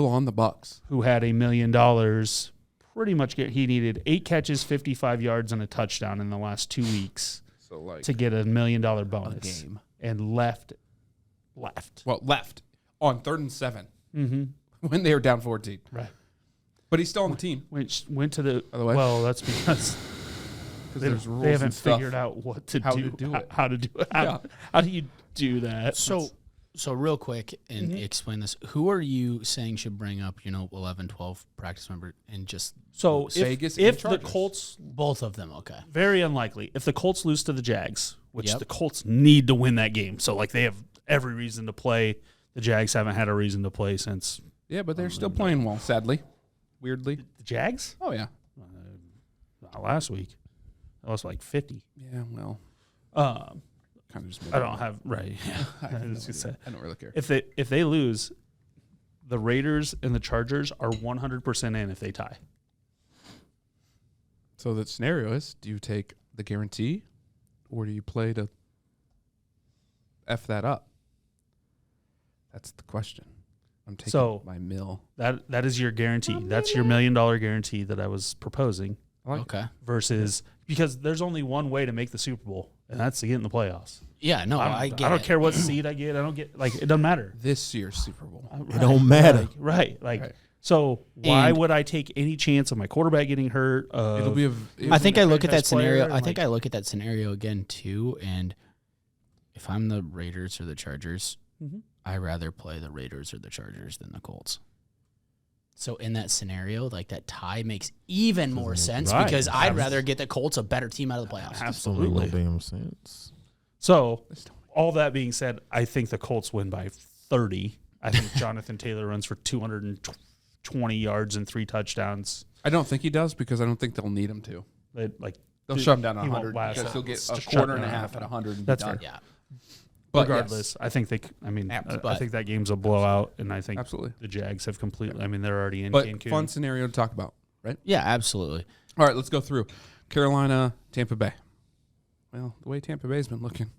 on the Bucks. who had $1 million. Pretty much he needed 8 catches, 55 yards, and a touchdown in the last 2 weeks So like to get a $1 million a bonus. game. And left. Well, left on 3rd and 7 Mm-hmm. when they were down 14. Right. But he's still on the team. Went to the. By the way. Well, that's because There's rules they haven't and stuff. figured out what to How do. to do it. How to do it. Yeah. How do you do that? So So real quick, and explain this. Who are you saying should bring up, 11, 12 practice member and just So Vegas if and the Chargers. Colts, both of them? Okay. very unlikely, if the Colts lose to the Jags, which Yep. the Colts need to win that game. So, they have every reason to play. The Jags haven't had a reason to play since Yeah, but they're still playing well, sadly. Weirdly. the Jags? Oh, yeah. Not last week. That was 50. Yeah, well, Um, kind of just. I don't have, right. Yeah. I don't really care. If they lose, the Raiders and the Chargers are 100% in if they tie. So the scenario is, do you take the guarantee or do you play to F that up? That's the question. I'm taking my mill. That is your guarantee. That's your $1 million guarantee that I was proposing. Okay. Versus because there's only one way to make the Super Bowl, and that's to get in the playoffs. Yeah, no, I get I don't it. care what seed I get. I don't get it doesn't matter. This year's Super Bowl. It don't matter. Right. Right. So why And- would I take any chance of my quarterback getting hurt? It'll be I think I look at that franchise player scenario. and, I think I look at that scenario again too. And if I'm the Raiders or the Chargers, Mhm. I rather play the Raiders or the Chargers than the Colts. So in that scenario, that tie makes even more sense Right. because I'd rather get the Colts a better team out of the playoffs. Doesn't Absolutely. make no damn sense. So all that being said, I think the Colts win by 30. I think Jonathan Taylor runs for 220 yards and 3 touchdowns. I don't think he does because I don't think they'll need him to. They'll Dude, shut him down at he won't 100 last because it. he'll get It's a just quarter shut and a down. half at 100 and That's be done. fair. Yeah. But Regardless, I think I But- think that game's a blowout, and I think Absolutely. the Jags have completely. I mean, they're already in But Cancun. fun scenario to talk about, right? Yeah, absolutely. All right, let's go through. Carolina, Tampa Bay. Well, the way Tampa Bay's been looking,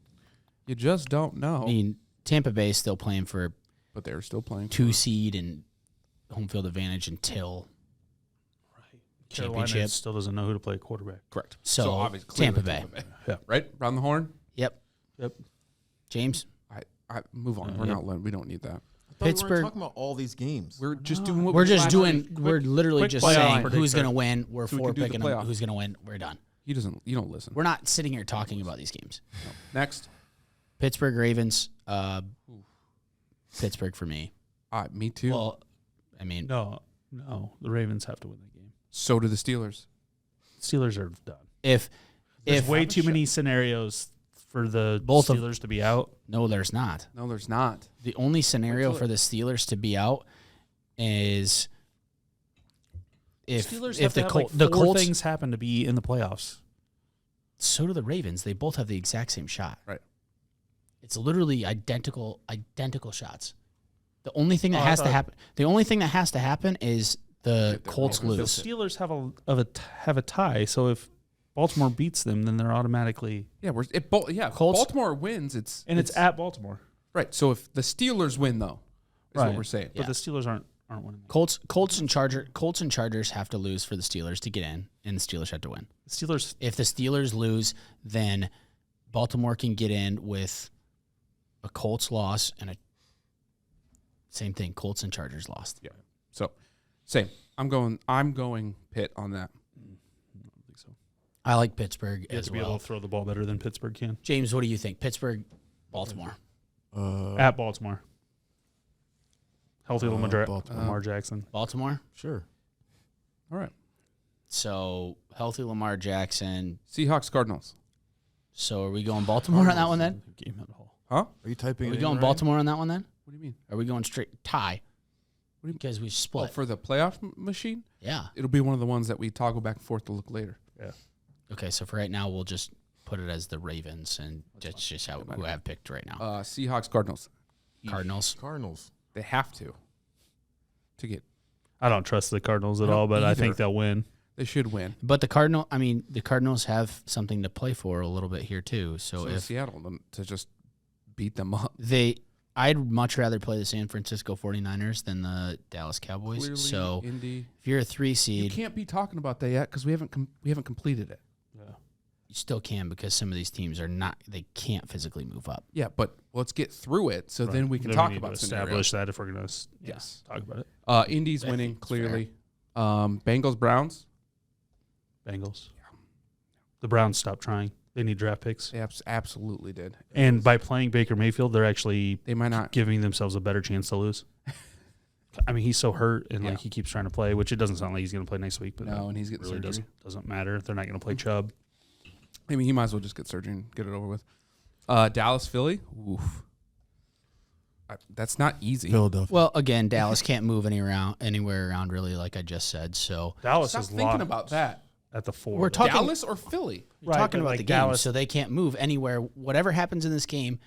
you just don't know. I mean, Tampa Bay is still playing for But they're still playing. 2 seed and home field advantage until Carolina championship. still doesn't know who to play quarterback. Correct. So, obviously, Tampa clearly Bay. Yeah. Right? Round the horn? Yep. Yep. James? I move on. We're not. We don't need that. I thought Pittsburgh- We weren't talking about all these games. We're just doing what We're we did just last doing. week. We're literally quick just playoff saying who's predictor. going to win. We're So we four can do the picking them. playoff. Who's going to win. We're done. You don't listen. We're not sitting here talking about these games. Next. Pittsburgh Ravens. Pittsburgh for me. Me too. Well, I mean, No, the Ravens have to win that game. So do the Steelers. Steelers are done. if There's way too many scenarios for the Both of- Steelers to be out. no, there's not. No, there's not. The only scenario Wait till for the Steelers to be out is if Steelers if have the to have Col- like the 4 Colts. things happen to be in the playoffs. So do the Ravens. They both have the exact same shot. Right. It's literally identical shots. The only thing that Oh, I has to thought- happen. The only thing that has to happen is the Get the Colts Ravens. The lose. Steelers have a tie, so if Baltimore beats them, then they're automatically Yeah, Colts- Baltimore wins. It's at Baltimore. right. So if the Steelers win, though, is what Right. we're saying. But the Steelers aren't winning. Colts and Chargers have to lose for the Steelers to get in, and the Steelers have to win. The Steelers If the Steelers lose, then Baltimore can get in with a Colts loss and a same thing. Colts and Chargers lost. Yeah. So same. I'm going Pitt on that. I don't think so. I like Pittsburgh You have as to be able well. to throw the ball better than Pittsburgh can. James, what do you think? Pittsburgh, Baltimore. At Baltimore. Healthy Baltimore. Lamar Jackson. Baltimore. Sure. All right. So healthy Lamar Jackson. Seahawks, Cardinals. So are we going Baltimore on that one then? Game at all. Huh? Are you typing? Are we it in, going Ryan? Baltimore on that one then? What do you mean? Are we going straight tie? What do you- Because we Oh, split. for the playoff machine, Yeah. it'll be one of the ones that we toggle back and forth to look later. Yeah. Okay, so for right now, we'll just put it as the Ravens, and that's just how who I've picked right now. Seahawks, Cardinals. Cardinals. Cardinals. They have to get. I don't trust the Cardinals at I don't all, but I either. think they'll win. They should win. But the Cardinals have something to play for a little bit here too. So So if Seattle to just beat them up. I'd much rather play the San Francisco 49ers than the Dallas Cowboys. Clearly, So Indy. if you're a 3 You seed, can't be talking about that yet because we haven't completed it. you still can because some of these teams they can't physically move up. Yeah, but let's get through it so then we can talk about establish that if we're going to Yes. talk about it. Indy's I winning think it's clearly. Bengals, Browns. Bengals. The Browns stopped trying. They need draft picks. They absolutely did. And by playing Baker Mayfield, they're actually They might not. giving themselves a better chance to lose. I mean, he's so hurt, and Yeah. like he keeps trying to play, which it doesn't sound like he's going to play next week. But No, and he's getting really surgery. doesn't matter. They're not going to play Chubb. I mean, he might as well just get surgery and get it over with. Dallas, Philly. Oof. That's not easy. Philadelphia. Well, again, Dallas can't move anywhere around really, like I just said. So Dallas Stop is thinking locked about that. at the 4. We're talking- Dallas or Philly? we're Right, talking but, about like, the game, Dallas- so they can't move anywhere. Whatever happens in this game,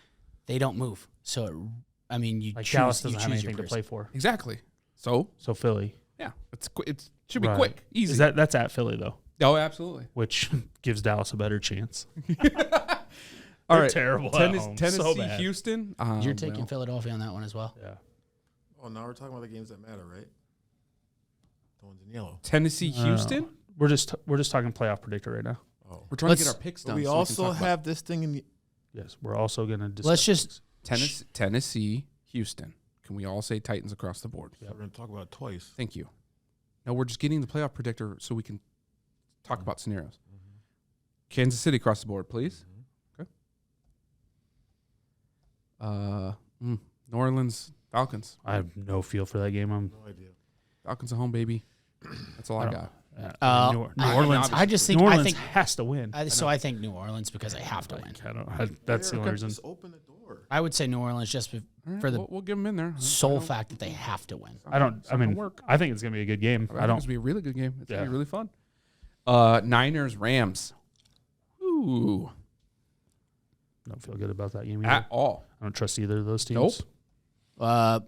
they don't move. So, you Like choose. Dallas you doesn't have choose your anything to person. play for. Exactly. So So Philly. yeah, it should be Right. quick, easy. That's at Philly though, Oh, absolutely. which gives Dallas a better chance. All They're right, terrible at home. Tennessee, So bad. Houston. You're taking well, Philadelphia on that one as well. Yeah. Oh, now we're talking about the games that matter, right? The ones in yellow. Tennessee, Houston. We're just talking playoff predictor right now. Oh. We're trying to get Let's- our picks But done. we so can also talk about have this thing in the. Yes, we're also going to discuss. Let's just Tennessee, Houston. Can we all say Titans across the board? We're going to talk about it twice. Thank you. No, we're just getting the playoff predictor so we can talk about scenarios. Kansas City across the board, please. Okay. New Orleans Falcons. I have no feel for that game. No idea. Falcons at home, baby. That's all I got. New I- Orleans. I just think New Orleans I think has to win. I think New Orleans because they have to win. That's the only reason. Just open the door. I would say New Orleans just All right, for the we'll give them in there. sole fact that they have to win. I don't. It's I not gonna mean, work. I think it's gonna be a good game. I I think don't. It's gonna be a really good game. It's gonna Yeah. be really fun. Niners Rams. Ooh, Don't feel good about that game either. at all. I don't trust either of those teams. Nope.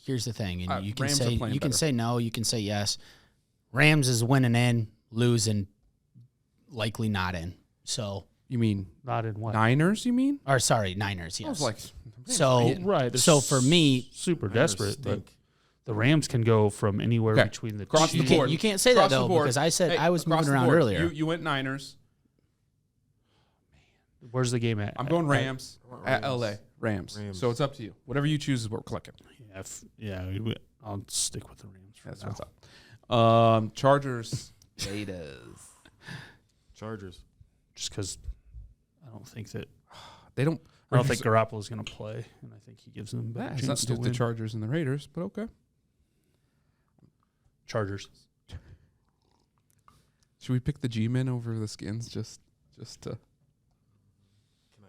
Here's the thing, and you can Rams are say playing you can better. say no, you can say yes. Rams is winning in, losing, likely not in. So, You mean Not in what? Niners? You mean? or sorry, Niners. I was Yes. like, So, Right. they're so for me, super Niners desperate, but stink. the Rams can go from anywhere Okay. between the Cross two. the board. you can't say that Across the though board. because I said Hey, I was across moving the around board. earlier. You went Niners. Where's the game at? I'm going Rams I want at Rams. LA. Rams. Rams. So it's up to you. Whatever you choose is what we're clicking. I'll stick with the Rams. For That's now. what's up. Chargers. Raiders. Chargers. Just because I don't think that They don't. I don't think Garoppolo's going to play, and I think he gives them a better that has chance nothing to to do with win. the Chargers and the Raiders, but okay. Chargers. Should we pick the G-men over the Skins just to?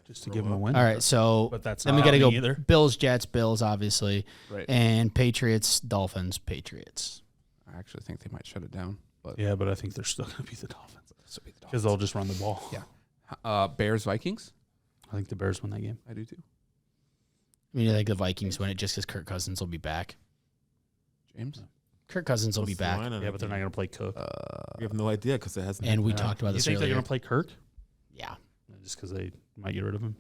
Just to give them a win. All right, so But that's then we not got to go happening either. Bills, Jets, Bills, obviously, Right. and Patriots, Dolphins, Patriots. I actually think they might shut it down, but Yeah, but I think they're still going to be the Dolphins this will be the because they'll just run the ball. Yeah. Bears Vikings. I think the Bears win that game. I do too. I mean, I think the Vikings win it just because Kirk Cousins will be back. James. Kirk Cousins will be What's the back, line on Yeah, that but they're not game? going to play Cook. We have no idea because it hasn't. and we Yeah. talked about You this think they're earlier. going to play Kirk? Yeah, Just because they might get rid of him?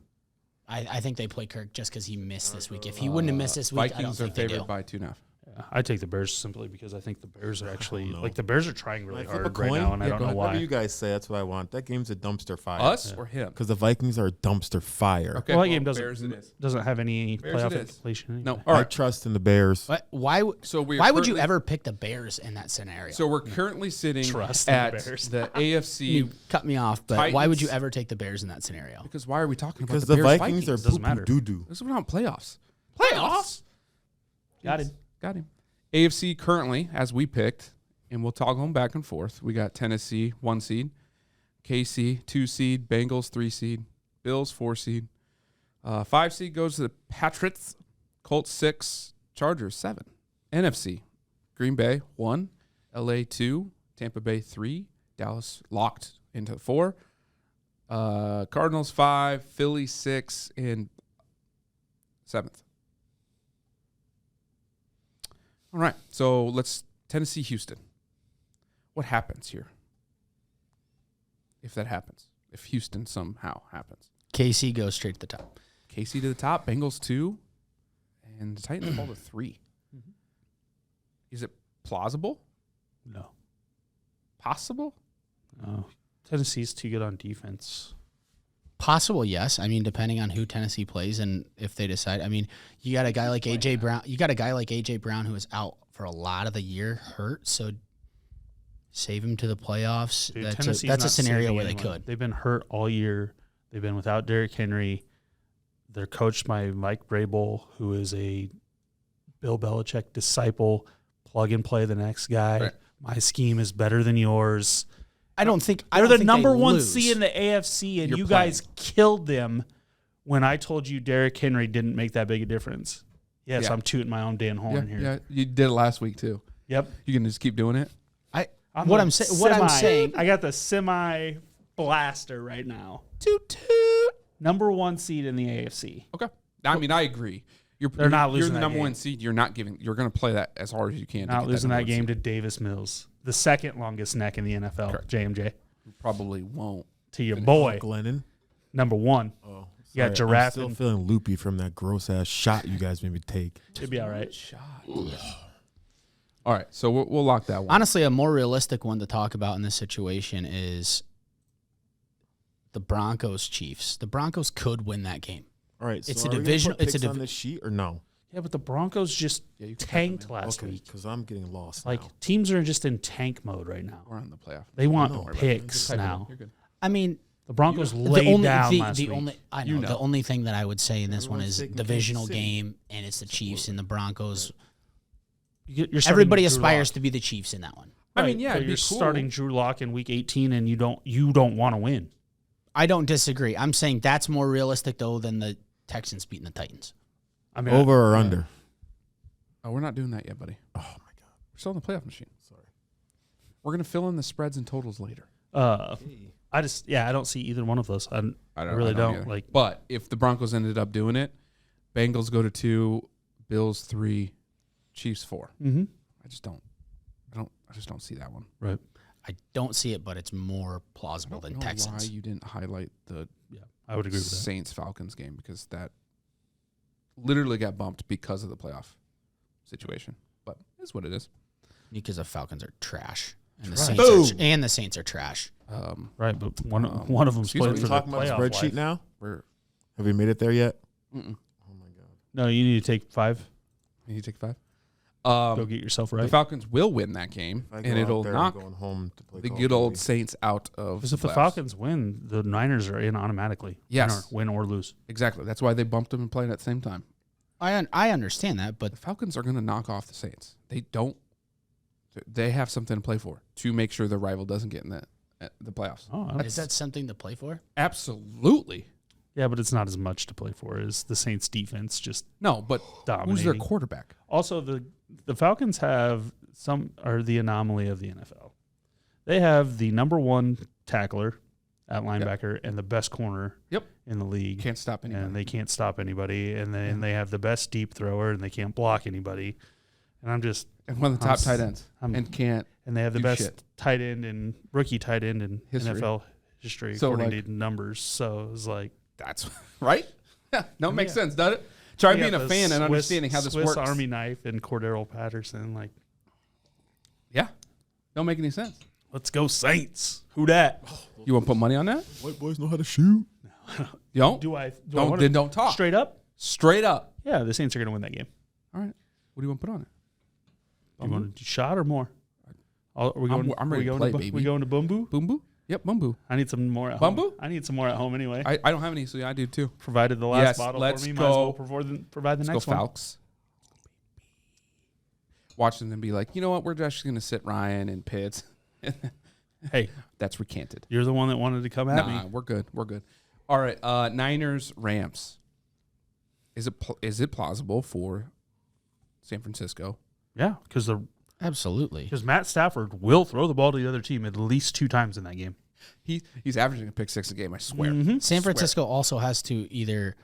I think they play Kirk just because he missed this week. If he wouldn't have missed this week, I don't Vikings are think they do. favored by 2.5. Yeah, I take the Bears simply because I think the Bears are actually know. like the Bears are trying really Can I flip hard a right coin? now, and I Yeah, don't go know ahead. why. Whatever you guys say, that's what I want. That game's a dumpster fire. Us or him? Because the Vikings are a dumpster fire. Okay. Well, that game doesn't Bears it is. doesn't have any Bears playoff it is. implication. Anyway. No. All I right. trust in the Bears. But why So we're why would you currently- ever pick the Bears in that scenario? So we're currently sitting Trust in the at Bears. the you AFC cut me off, but why would you Titans- ever take the Bears in that scenario? because why are we talking Because about the Bears Vikings are Doesn't matter. doo doo. This is not playoffs. Playoffs. Got it. Got him. AFC currently, as we picked, and we'll toggle them back and forth. We got Tennessee 1 seed, KC 2 seed, Bengals 3 seed, Bills 4 seed, 5 seed goes to the Patriots, Colts 6, Chargers 7. NFC Green Bay 1, LA 2, Tampa Bay 3, Dallas locked into 4, Cardinals 5, Philly 6, and 7th. All right, so let's Tennessee, Houston. What happens here? If that happens, if Houston somehow happens, KC goes straight to the top. KC to the top, Bengals 2, and the Titans fall to 3. Is it plausible? No. Possible? No. Tennessee's too good on defense. Possible, yes. I mean, depending on who Tennessee plays and if they decide. I mean, you got a guy like AJ Brown. You got a guy like AJ Brown who is out for a lot of the year, hurt. So Save him to the playoffs. Dude, That's Tennessee's a not scenario saving where they anyone. could. They've been hurt all year. They've been without Derrick Henry. They're coached by Mike Vrabel, who is a Bill Belichick disciple. Plug and play the next guy. Right. My scheme is better than yours. I don't think They're don't the think number they one lose. seed in the AFC, and You're you playing. guys killed them when I told you Derrick Henry didn't make that big a difference. Yes, Yeah. I'm tooting my own damn horn here. Yeah, you did it last week too. Yep. You can just keep doing it. What I'm saying. I got the semi blaster right now. Toot toot. Number one seed in the AFC. Okay. I mean, I agree. They're not You're losing the that number game. one seed. You're not giving. You're going to play that as hard as you can. to Not get losing number that one game to seed. Davis Mills, the second longest neck in the NFL. Correct. JMJ. You probably won't. To your boy, Glennon. number one. Oh, You got sorry, Giraffe I'm still and- feeling loopy from that gross ass shot you guys made me take. It'd be all right. All right, so we'll lock that one. Honestly, a more realistic one to talk about in this situation is the Broncos Chiefs. The Broncos could win that game. All right, It's so a are we gonna division- put it's a picks on div- this sheet or no? Yeah, but the Broncos just Yeah, you can tanked put them last Okay, week. because I'm getting lost. Like now. teams are just in tank mode right now. We're on the playoff. They want Don't worry about picks Just type it in. now. You're good. I mean, The Broncos the laid only down the, last the week. only I know, You know. the only thing that I would say in this one Everyone's is taking divisional Kansas City. game, and it's the Chiefs and the Broncos. You're starting Everybody Drew aspires Lock. to be the Chiefs in that one. I mean, Right, yeah, but it'd be you're cool. starting Drew Lock in week 18, and you don't want to win. I don't disagree. I'm saying that's more realistic though than the Texans beating the Titans. I mean, Over or under? Oh, we're not doing that yet, buddy. Oh my god. We're still in the playoff machine. Sorry. We're going to fill in the spreads and totals later. I don't see either one of those. I really don't. either. Like, But if the Broncos ended up doing it, Bengals go to 2, Bills 3, Chiefs 4. mm-hmm. I just don't see that one. Right. I don't see it, but it's more plausible I than don't know Texans. why you didn't highlight the Yeah, I would agree with that. Saints-Falcons game, because that literally got bumped because of the playoff situation. But it's what it is. Because the Falcons are trash, and the Trash. Saints are trash. Right, but one of them excuse played me, for Are we the talking about the playoff spreadsheet life. now? We're Have we made it there yet? mm-mm. Oh my god. No, you need to take 5. You need to take 5. Go get yourself The right. Falcons will win that game, If I and go out it'll there, knock I'm going home to play the Call of good old Duty. Saints out of Because if the playoffs. Falcons win, the Niners are in automatically. Yes. Win or lose. Exactly. That's why they bumped them and played at the same time. I understand that, but The Falcons are going to knock off the Saints. They have something to play for to make sure their rival doesn't get in the playoffs. Oh, is that something to play for? Absolutely. yeah, but it's not as much to play for as the Saints defense just No, but dominating. who's their quarterback? Also, the Falcons are the anomaly of the NFL. They have the number 1 tackler at linebacker and the best corner Yep. in the league. Can't stop anybody. And they can't stop anybody. And then they have the best deep thrower and they can't block anybody. And And one of the top tight ends. I'm- And can't. and they have the do best shit. tight end and rookie tight end in History. NFL history So, according like- to numbers. So it's like That's right. Yeah. No, it makes Yeah. sense, doesn't it? Try you being got a the fan and Swiss- understanding how this Swiss works. Army knife and Cordero Patterson. Like, Yeah. Don't make any sense. let's go Saints. Who dat? You want to put money on that? White boys know how to shoot. You don't? Do I Don't, then don't talk. straight up? Straight up. Yeah, the Saints are going to win that game. All right. What do you want to put on it? Do you want to do shot or more? Are we I'm going? ready are we to going play, to, baby. We going to Bumbu? Boom boo? Yep, bumbu. I need some more at Bumbu? home. I need some more at home anyway. I don't have any, so yeah, I do too. Provided the last Yes, bottle let's for me, might as well go. provide the Let's next go one. Falcons. Watching them be like, you know what? We're just going to sit Ryan and Pitts. Hey, That's recanted. you're the one that wanted to come at Nah, me. we're good. We're good. All right. Niners, Rams. Is it plausible for San Francisco? Yeah, because Absolutely. Matt Stafford will throw the ball to the other team at least 2 times in that game. He's averaging a pick 6 a game, I swear. Mm-hmm. San Francisco also has to either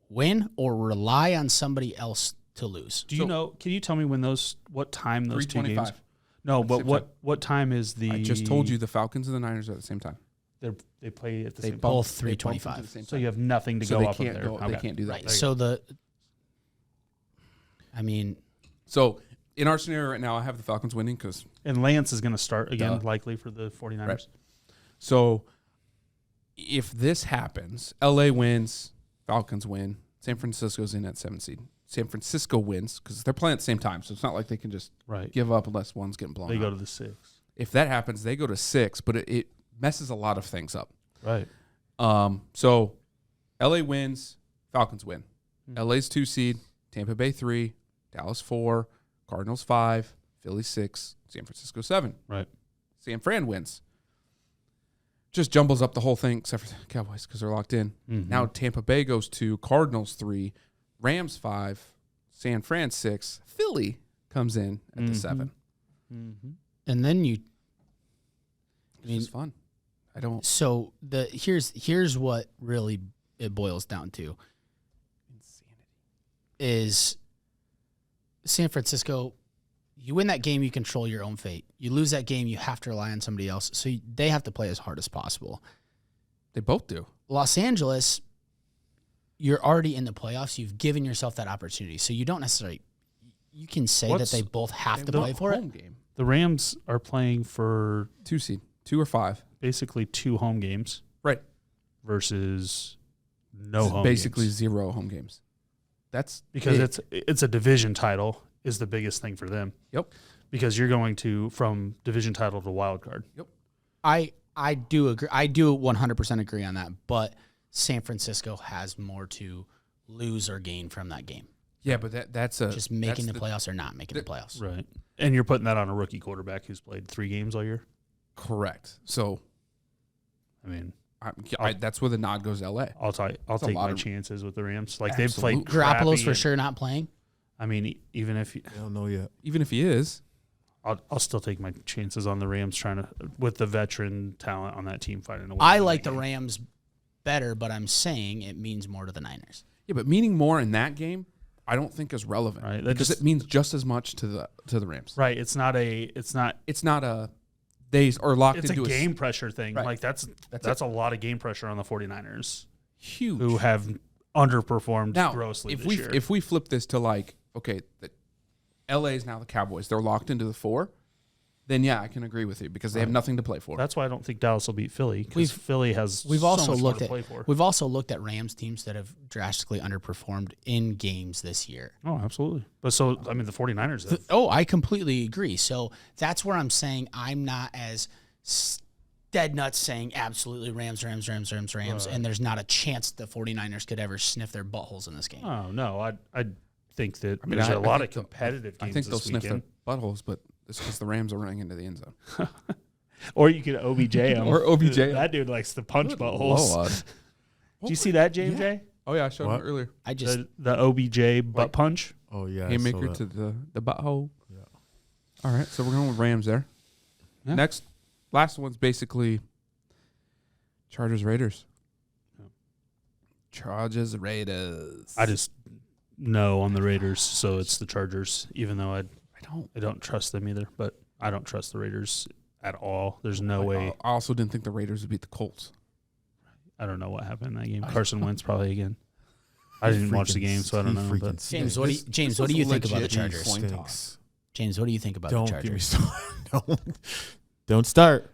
win or rely on somebody else to lose. Do you know? Can you tell me what time those 2 games? 325. No, At the but same what time is the? I just told you the Falcons and the Niners are at the same time. they play at the They same. both bumped- they bumped 325. at the same So time. you have nothing to So go they off can't of there. go. Okay. They can't do that. Right. So So in our scenario right now, I have the Falcons winning because And Lance is going to start again, Duh. likely for the 49ers. Right. So if this happens, LA wins, Falcons win, San Francisco's in at 7 seed. San Francisco wins because they're playing at the same time, so it's not like they can just Right. give up unless one's getting blown They out. go to the 6. If that happens, they go to 6, but it messes a lot of things up. Right. So LA wins, Falcons win. LA's 2 seed, Tampa Bay 3, Dallas 4, Cardinals 5, Philly 6, San Francisco 7. Right. San Fran wins. Just jumbles up the whole thing, except for the Cowboys because they're locked in. Mm-hmm. Now Tampa Bay goes to Cardinals 3, Rams 5, San Fran 6. Philly comes in at the 7. Mm-hmm. And then you. It's fun. I don't. So here's what really it boils down to. Insanity. Is San Francisco, you win that game, you control your own fate. You lose that game, you have to rely on somebody else. So they have to play as hard as possible. They both do. Los Angeles, you're already in the playoffs. You've given yourself that opportunity. So you don't necessarily, you can say that they both have to play for it. Home game. The Rams are playing for 2 seed, 2 or 5. basically 2 home games. Right. Versus no home basically games. 0 home games. That's Because big. it's a division title is the biggest thing for them. Yep. Because you're going to from division title to wild card. Yep. I do agree. I do 100% agree on that. But San Francisco has more to lose or gain from that game. Yeah, but that's Just making the playoffs or not making the playoffs. Right. And you're putting that on a rookie quarterback who's played 3 games all year. correct. So, I mean, that's where the nod goes. LA. I'll take my chances with the Rams. Like Absolutely. they've played Garoppolo's crappy for and- sure not playing. I mean, even if I don't know yet. Even if he is, I'll still take my chances on the Rams trying to with the veteran talent on that team finding a way. I like the Rams better, but I'm saying it means more to the Niners. yeah, but meaning more in that game, I don't think is relevant. Right. Because it means just as much to the Rams. Right. It's not a they are locked it's a into game pressure thing. Right. Like that's a lot of game pressure on the 49ers huge. who have underperformed Now, grossly if this we year. if we flip this to like, okay, LA is now the Cowboys. They're locked into the 4. Then yeah, I can agree with you because they have nothing to play for. That's why I don't think Dallas will beat Philly because Philly has We've so also much more looked to at play for. we've also looked at Rams teams that have drastically underperformed in games this year. Oh, absolutely. But so I mean the 49ers have, I completely agree. So that's where I'm saying I'm not as dead nuts saying absolutely Rams, and there's not a chance the 49ers could ever sniff their buttholes in this game. oh no, I think that I mean, there's I a lot think of competitive games I think they'll this sniff weekend. their buttholes, but it's because the Rams are running into the end zone. Or you could OBJ him. Or OBJ him. That dude likes to punch buttholes. Lord. Did you see that, James J? Oh yeah, I showed What? him earlier. I just The OBJ butt punch? Oh yeah. I saw Haymaker that. to the butthole. Yeah. All right, so we're going with Rams there. Yeah. Last one's basically Chargers Raiders. Yeah. Chargers Raiders. I just know on the Raiders, so it's the Chargers, even though I don't trust them either, but I don't trust the Raiders at all. There's no way. I also didn't think the Raiders would beat the Colts. I don't know what happened in that game. Carson Wentz probably again. I didn't watch the game, so I don't know. But James, what do you think about the Chargers? Stinks. James, what do you think about the Don't get me Chargers? started. Don't start.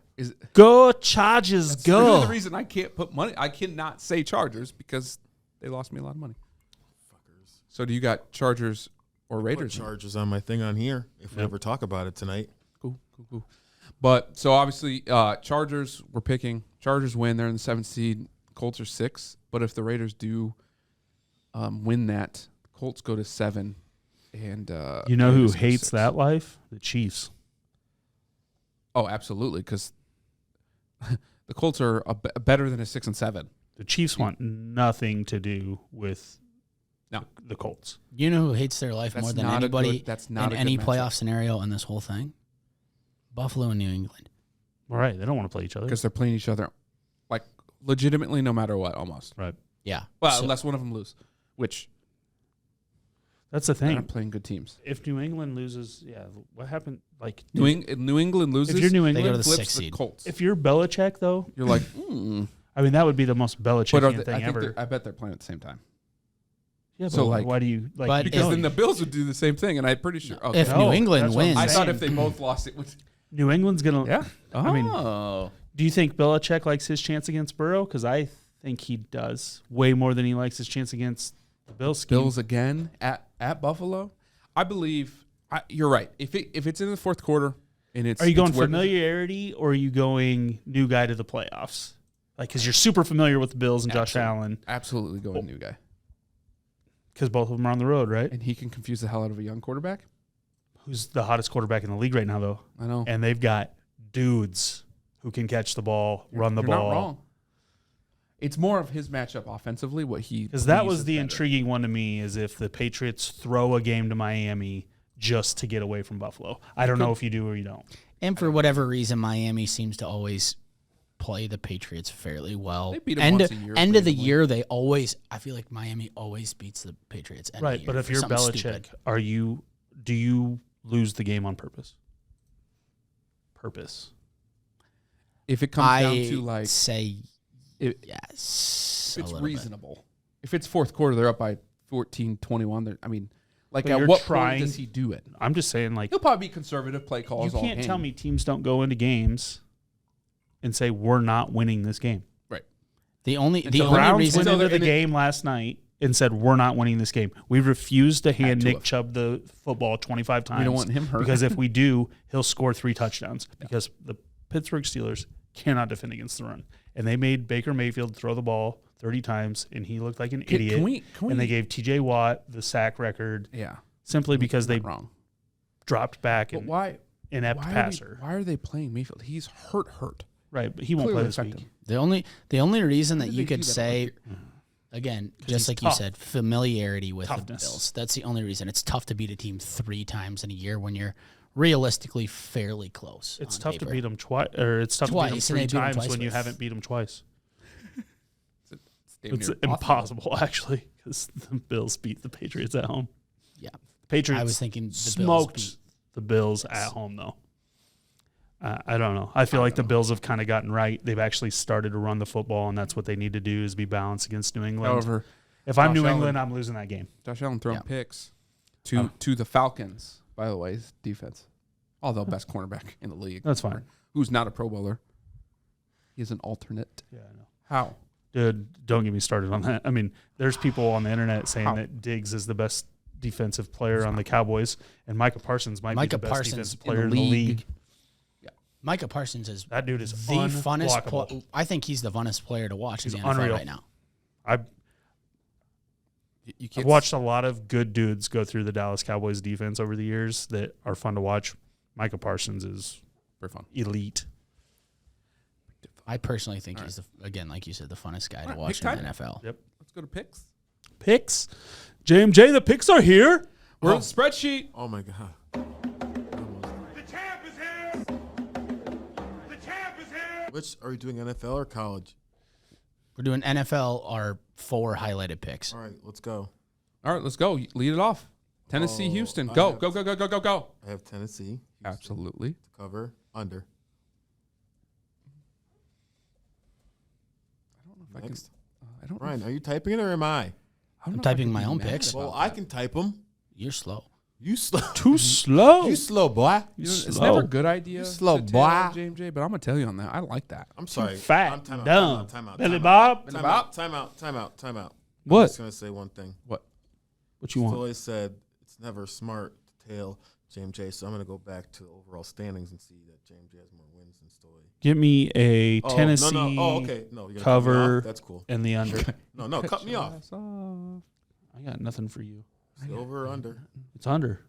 go Chargers, That's go! really the reason I can't put money. I cannot say Chargers because they lost me a lot of money. Fuckers. So do you got Chargers or Put Raiders? Chargers on my thing on here if we Yep. ever talk about it tonight. Cool. But so obviously, Chargers we're picking. Chargers win. They're in the 7th seed. Colts are 6. But if the Raiders do win that, Colts go to 7. And You know who Raiders go hates 6. that life? The Chiefs. Oh, absolutely, because the Colts are better than a 6 and 7. The Chiefs want nothing to do with No. the Colts. You know who hates their life That's more than not a anybody good- that's not in a any good playoff matchup. scenario in this whole thing? Buffalo and New England. All right, they don't want to play each other. Because they're playing each other like legitimately no matter what, almost. Right. Yeah. Well, So- unless one of them lose, which That's the they're thing. not playing good teams. If New England loses, yeah, what happened? Like New England loses. if you're New They go to England, the flips 6th the seed. Colts. if you're Belichick though, You're like, I mean that would be the most but Belichickian thing I think ever. I bet they're playing at the same time. Yeah, so, but like- why do you like? But Because if- then the Bills would do the same thing, and I'm pretty sure. Okay. If No, New England that's what I'm wins, I thought saying. if they both lost, it would. New England's gonna. Yeah. I mean, Oh. do you think Belichick likes his chance against Burrow? Because I think he does way more than he likes his chance against the Bills. Scheme. Bills again at Buffalo. I believe you're right. If it's in the 4th quarter, And Are you going where- familiarity or are you going new guy to the playoffs? Like, because you're super familiar with the Bills and Josh Allen. Absolutely going new guy. Because both of them are on the road, right? And he can confuse the hell out of a young quarterback. Who's the hottest quarterback in the league right now, though? I know. And they've got dudes who can catch the ball, run the You're ball. not wrong. It's more of his matchup offensively, what he... Because that believes was is the better. intriguing one to me, is if the Patriots throw a game to Miami just to get away from Buffalo. I don't know if you do or you don't. And for whatever reason, Miami seems to always play the Patriots fairly well. They beat them once a year, End of the basically. year, they always. I feel like Miami always beats the Patriots. End of the Right, year but if for you're something Belichick, stupid. do you lose the game on purpose? If it comes down to like... say It, yes, if it's a little bit. reasonable. If it's fourth quarter, they're up by 14-21. I mean, like But at you're what trying- point does he do it? I'm just saying, like, He'll probably be conservative play calls you all can't game. tell me teams don't go into games and say we're not winning this game. Right. The only Browns reason went So into they're the in it- game last night and said we're not winning this game. We refused to hand to Nick have. Chubb the football 25 times. We don't want him hurt. Because if we do, he'll score 3 touchdowns. Because the Pittsburgh Steelers cannot defend against the run. And they made Baker Mayfield throw the ball 30 times, and he looked like an idiot. Can we, and they gave T.J. Watt the sack record yeah, simply because they not wrong. dropped back But and why? inept passer. Why are they playing Mayfield? He's hurt. Right, but he won't play Clearly this affect week. him. the only reason Why that did you they could do that say last again, 'Cause just he's like tough. you said, familiarity with Toughness. the Bills. That's the only reason. It's tough to beat a team 3 times in a year when you're realistically fairly close. It's on tough to paper. beat them twice, or it's tough to beat Twice, them and they 3 beat 'em times twice when you with- haven't beat them twice. Damn It's near impossible, actually, because the Bills beat the Patriots at home. Yeah. Patriots I was thinking the smoked Bills beat. the Bills at home, though. I don't know. I feel like the Bills have kind of gotten right. They've actually started to run the football, and that's what they need to do is be balanced against New England. However, if I'm Josh New England, Allen- I'm losing that game. Josh Allen throwing Yeah. picks to the Falcons. By the way, his defense, although best cornerback in the league. That's fine. Who's not a Pro Bowler? He's an alternate. Yeah, I know. How? Dude, don't get me started on that. I mean, there's people on the internet saying How? that Diggs is the best defensive player on the Cowboys, and Micah Parsons might Micah be the best Parsons defensive in player the in the league. league. Micah Parsons is That dude is the funnest. unblockable. I think he's the funnest player to watch He's in the NFL unreal. right now. I've You can't watched a lot of good dudes go through the Dallas Cowboys defense over the years that are fun to watch. Micah Parsons is very fun. elite. I personally think he's again, like you said, the funnest guy to right, watch pick in the time. NFL. Yep. Let's go to picks. Picks. JMJ, the picks are here. We're on the spreadsheet. Oh my god. The champ is here! The champ is here! Which are you doing, NFL or college? We're doing NFL, our 4 highlighted picks. All right, let's go. All right, let's go. Lead it off. Tennessee, Oh, Houston. I Go, have- go, go, go, go, go, go. I have Tennessee. Houston Absolutely. to cover under. I don't know if Next. I don't know. Ryan, are you typing it or am I? I don't I'm know if I typing can my be own mad picks. about Well, I that. can type them. You're slow. You slow. Too slow. You slow, boy. You know, it's slow. never a good idea. You slow to tell boy. JMJ, but I'm gonna tell you on that. I like that. I'm sorry. Fat, Time out, dumb, time out, Billy time out, Bob. Billy time Bob. out, time out, time out, time out. I'm What? just going to say one thing. What? What you want? Stoy said it's never smart to tail JMJ, so I'm going to go back to the overall standings and see that JMJ has more wins than Stoy. Give me a Oh, Tennessee No, no. Oh, okay. No, you're gonna cut me cover off? That's cool. and the under. No, cut me off. Ass off. I got nothing for you. Over or under? It's under.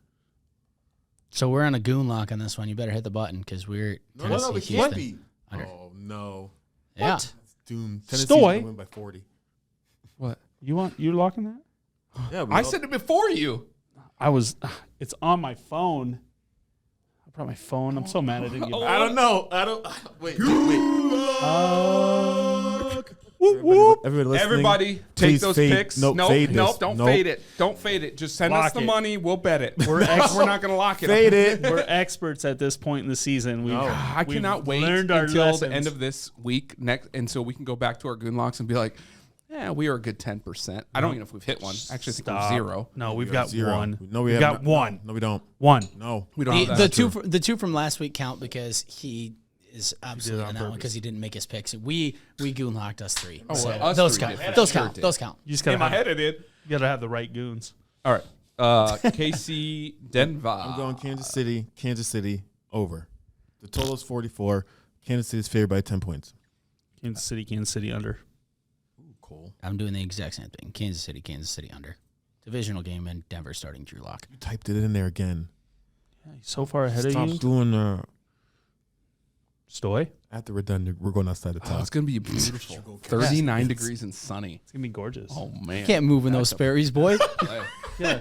So we're on a goon lock on this one. You better hit the button because we're No, Tennessee, we Houston. can't be. Under. Oh, no. Yeah. That's doomed. Tennessee's Stoy. going to win by 40. What? You locking that? Yeah, I said it before you. It's on my phone. I brought my phone. I'm so mad I didn't get it. I don't know. Wait. Whoop, whoop. Everybody listening. Everybody, take please those fade- picks. nope, Nope, fade nope, this. don't Nope. fade it. Don't fade it. Just send us Lock the it. money. We'll bet it. We're We're not going to lock it. Fade it. We're experts at this point in the season. I We've cannot wait learned until our the lessons. end of this week next, and so we can go back to our goon locks and be like, "Yeah, we are a good 10%." I don't even know if we've hit one. I actually think we're Stop. 0. No, we've We got zero. one. No, we We've haven't. got one. No, we don't. One. No. We don't have The that. two from last week count because he is absolutely on on that one purpose. because he didn't make his picks. We goon locked us 3. Oh, so well, us those 3 count. did. Those Sure count. did. Those count. You just In gotta my have, head, it did. you gotta have the right goons. All right. KC Denver. I'm going Kansas City over. The total is 44. Kansas City is favored by 10 points. Kansas City under. Ooh, Cole. I'm doing the exact same thing. Kansas City under. Divisional game and Denver starting Drew Lock. You typed it in there again. Yeah, he's so far ahead Stop of you. doing Stoy. at the redundant. We're going outside the Oh, top. it's gonna be beautiful. 39 degrees and sunny. It's gonna be gorgeous. Oh man, Can't move in those Sperry's, boy.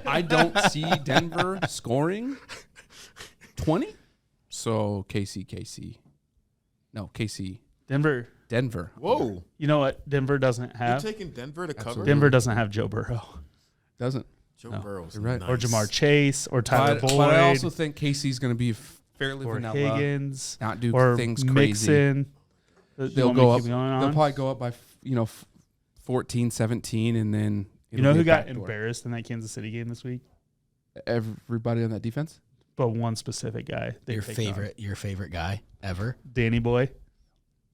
I don't see Denver scoring 20. So KC. No, KC. Denver. Whoa. You know what? Denver doesn't You're have. taking Denver to cover? Denver doesn't have Joe Burrow Doesn't. Joe No. Burrow's You're right. nice. or Jamar Chase or Tyler Boyd But I also think KC's going to be fairly or vanilla. Higgins Not do or things crazy. Mixon. They'll go up. They'll probably go up by 14, 17, and then You know it'll who be a got backdoor. embarrassed in that Kansas City game this week? Everybody on that defense. But one specific guy. they Your picked favorite guy ever. on. Danny Boy,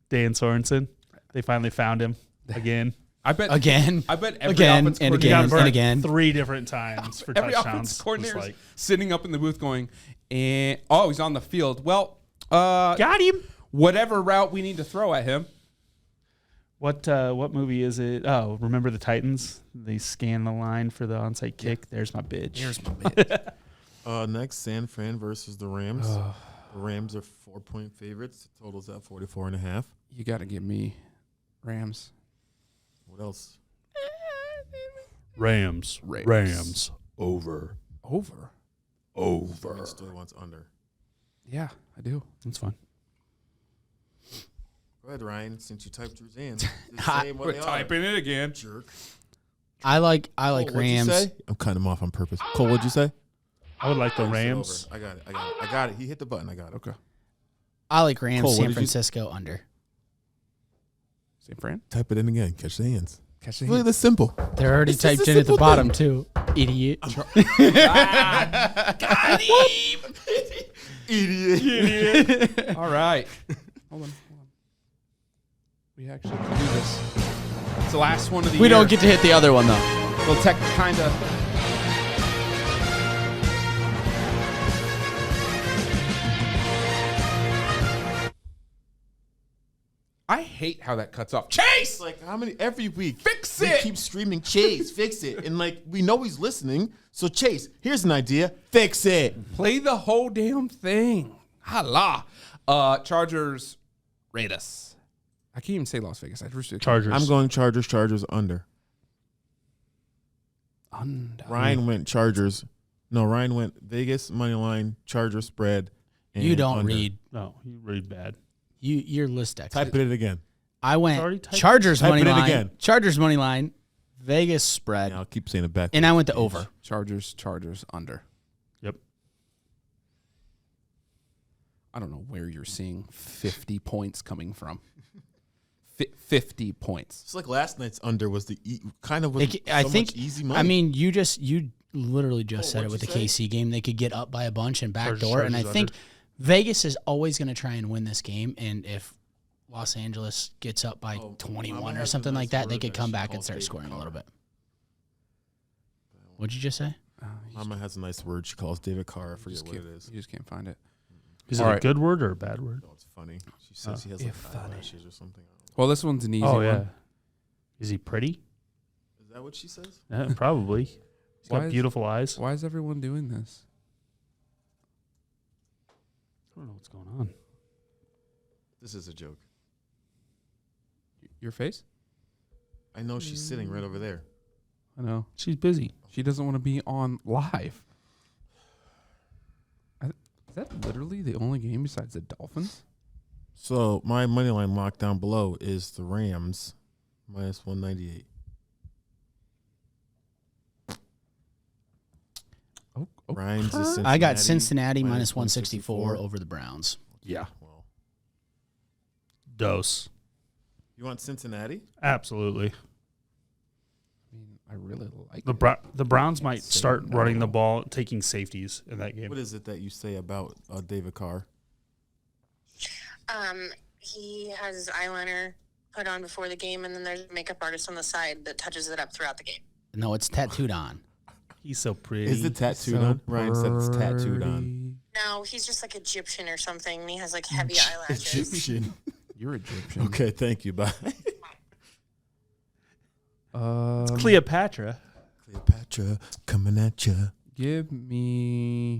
Dan Sorensen. They finally found him again. I bet Again. I bet every Again offense and He coordinator- got again burnt and again. 3 different times for every touchdowns. offense Just coordinator like, sitting up in the booth going, and he's on the field. Well, got him. whatever route we need to throw at him. What movie is it? Oh, remember the Titans? They scan the line for the onside kick. There's my bitch. Here's my bit. Next, San Fran versus the Rams. The Rams are 4-point favorites. The total's at 44.5. You got to give me Rams. What else? Rams. Over. Story wants under. Yeah, I do. That's fine. Go ahead, Ryan. Since you typed yours in, We're typing it again. Jerk. I like What'd you Rams. say? I'm cutting him off on purpose. Cole, what'd you say? I would like the Sit Rams. over. I got it. He hit the button. I got it. Okay. I like Rams. Cole, what San did you- Francisco under. San Fran. Type it in again. Catch the hands. Catch It's really this simple. They're already It's just typed a in at the simple bottom too. Idiot. Idiot. All right. Hold on. We actually can do this. It's the last one of the We year. don't get to hit the other one though. Well, tech kind of. I hate how that cuts off. Chase! It's like how many every week? Fix we it! keep screaming, Chase, fix it. And like we know he's listening. So Chase, here's an idea. Fix it. Play the whole damn thing. Hala. Chargers, Raiders. I can't even say Las Vegas. I just Chargers. I'm going Chargers under. Under. Ryan went Chargers. No, Ryan went Vegas, money line, Chargers spread. And You don't under. read. No, you read bad. Your list X. Type it again. I Already went typed it. Chargers Type money it in line. again. Chargers money line. Vegas spread. I'll keep saying it back. And I went to over. Chargers, under. Yep. I don't know where you're seeing 50 points coming from. 50 points. It's like last night's under was the kind of was I so think. much easy money. I mean, you literally just said it what'd with the you say? KC game. They could get up by a bunch and backdoor. Chargers And I think under. Vegas is always going to try and win this game. And if Los Angeles gets up by 21 Mama or has a something like nice that, they word could that come she back and calls start David scoring a Carr. little bit. What'd you just say? Mama has a nice word she calls David Carr. I forget what it is. You just can't find it. Is it All a right. good word or a bad word? Oh, it's funny. She says he has like If funny. eyelashes or something. I don't know. Well, this one's an easy Oh one. yeah. Is he pretty? Is that what she says? Yeah, probably. He's Why got is- beautiful eyes. Why is everyone doing this? I don't know what's going on. This is a joke. Your face? I know she's sitting right over there. I know. She's busy. She doesn't want to be on live. Is that literally the only game besides the Dolphins? So my money line lock down below is the Rams minus 198. Oh, Ryan's is I got Cincinnati minus minus 164 over the Browns. Yeah. Well, Dose. you want Cincinnati? Absolutely. I mean, I really like The it. the Browns might Say start no. running the ball, taking safeties in that game. What is it that you say about David Carr? He has his eyeliner put on before the game, and then there's a makeup artist on the side that touches it up throughout the game. No, it's tattooed on. He's so pretty. Is it tattooed on? Ryan said it's tattooed on. No, he's just like Egyptian or something. And he has like heavy eyelashes. Egyptian. You're Egyptian. Okay, thank you. Bye. Cleopatra. Cleopatra coming at you. Give me.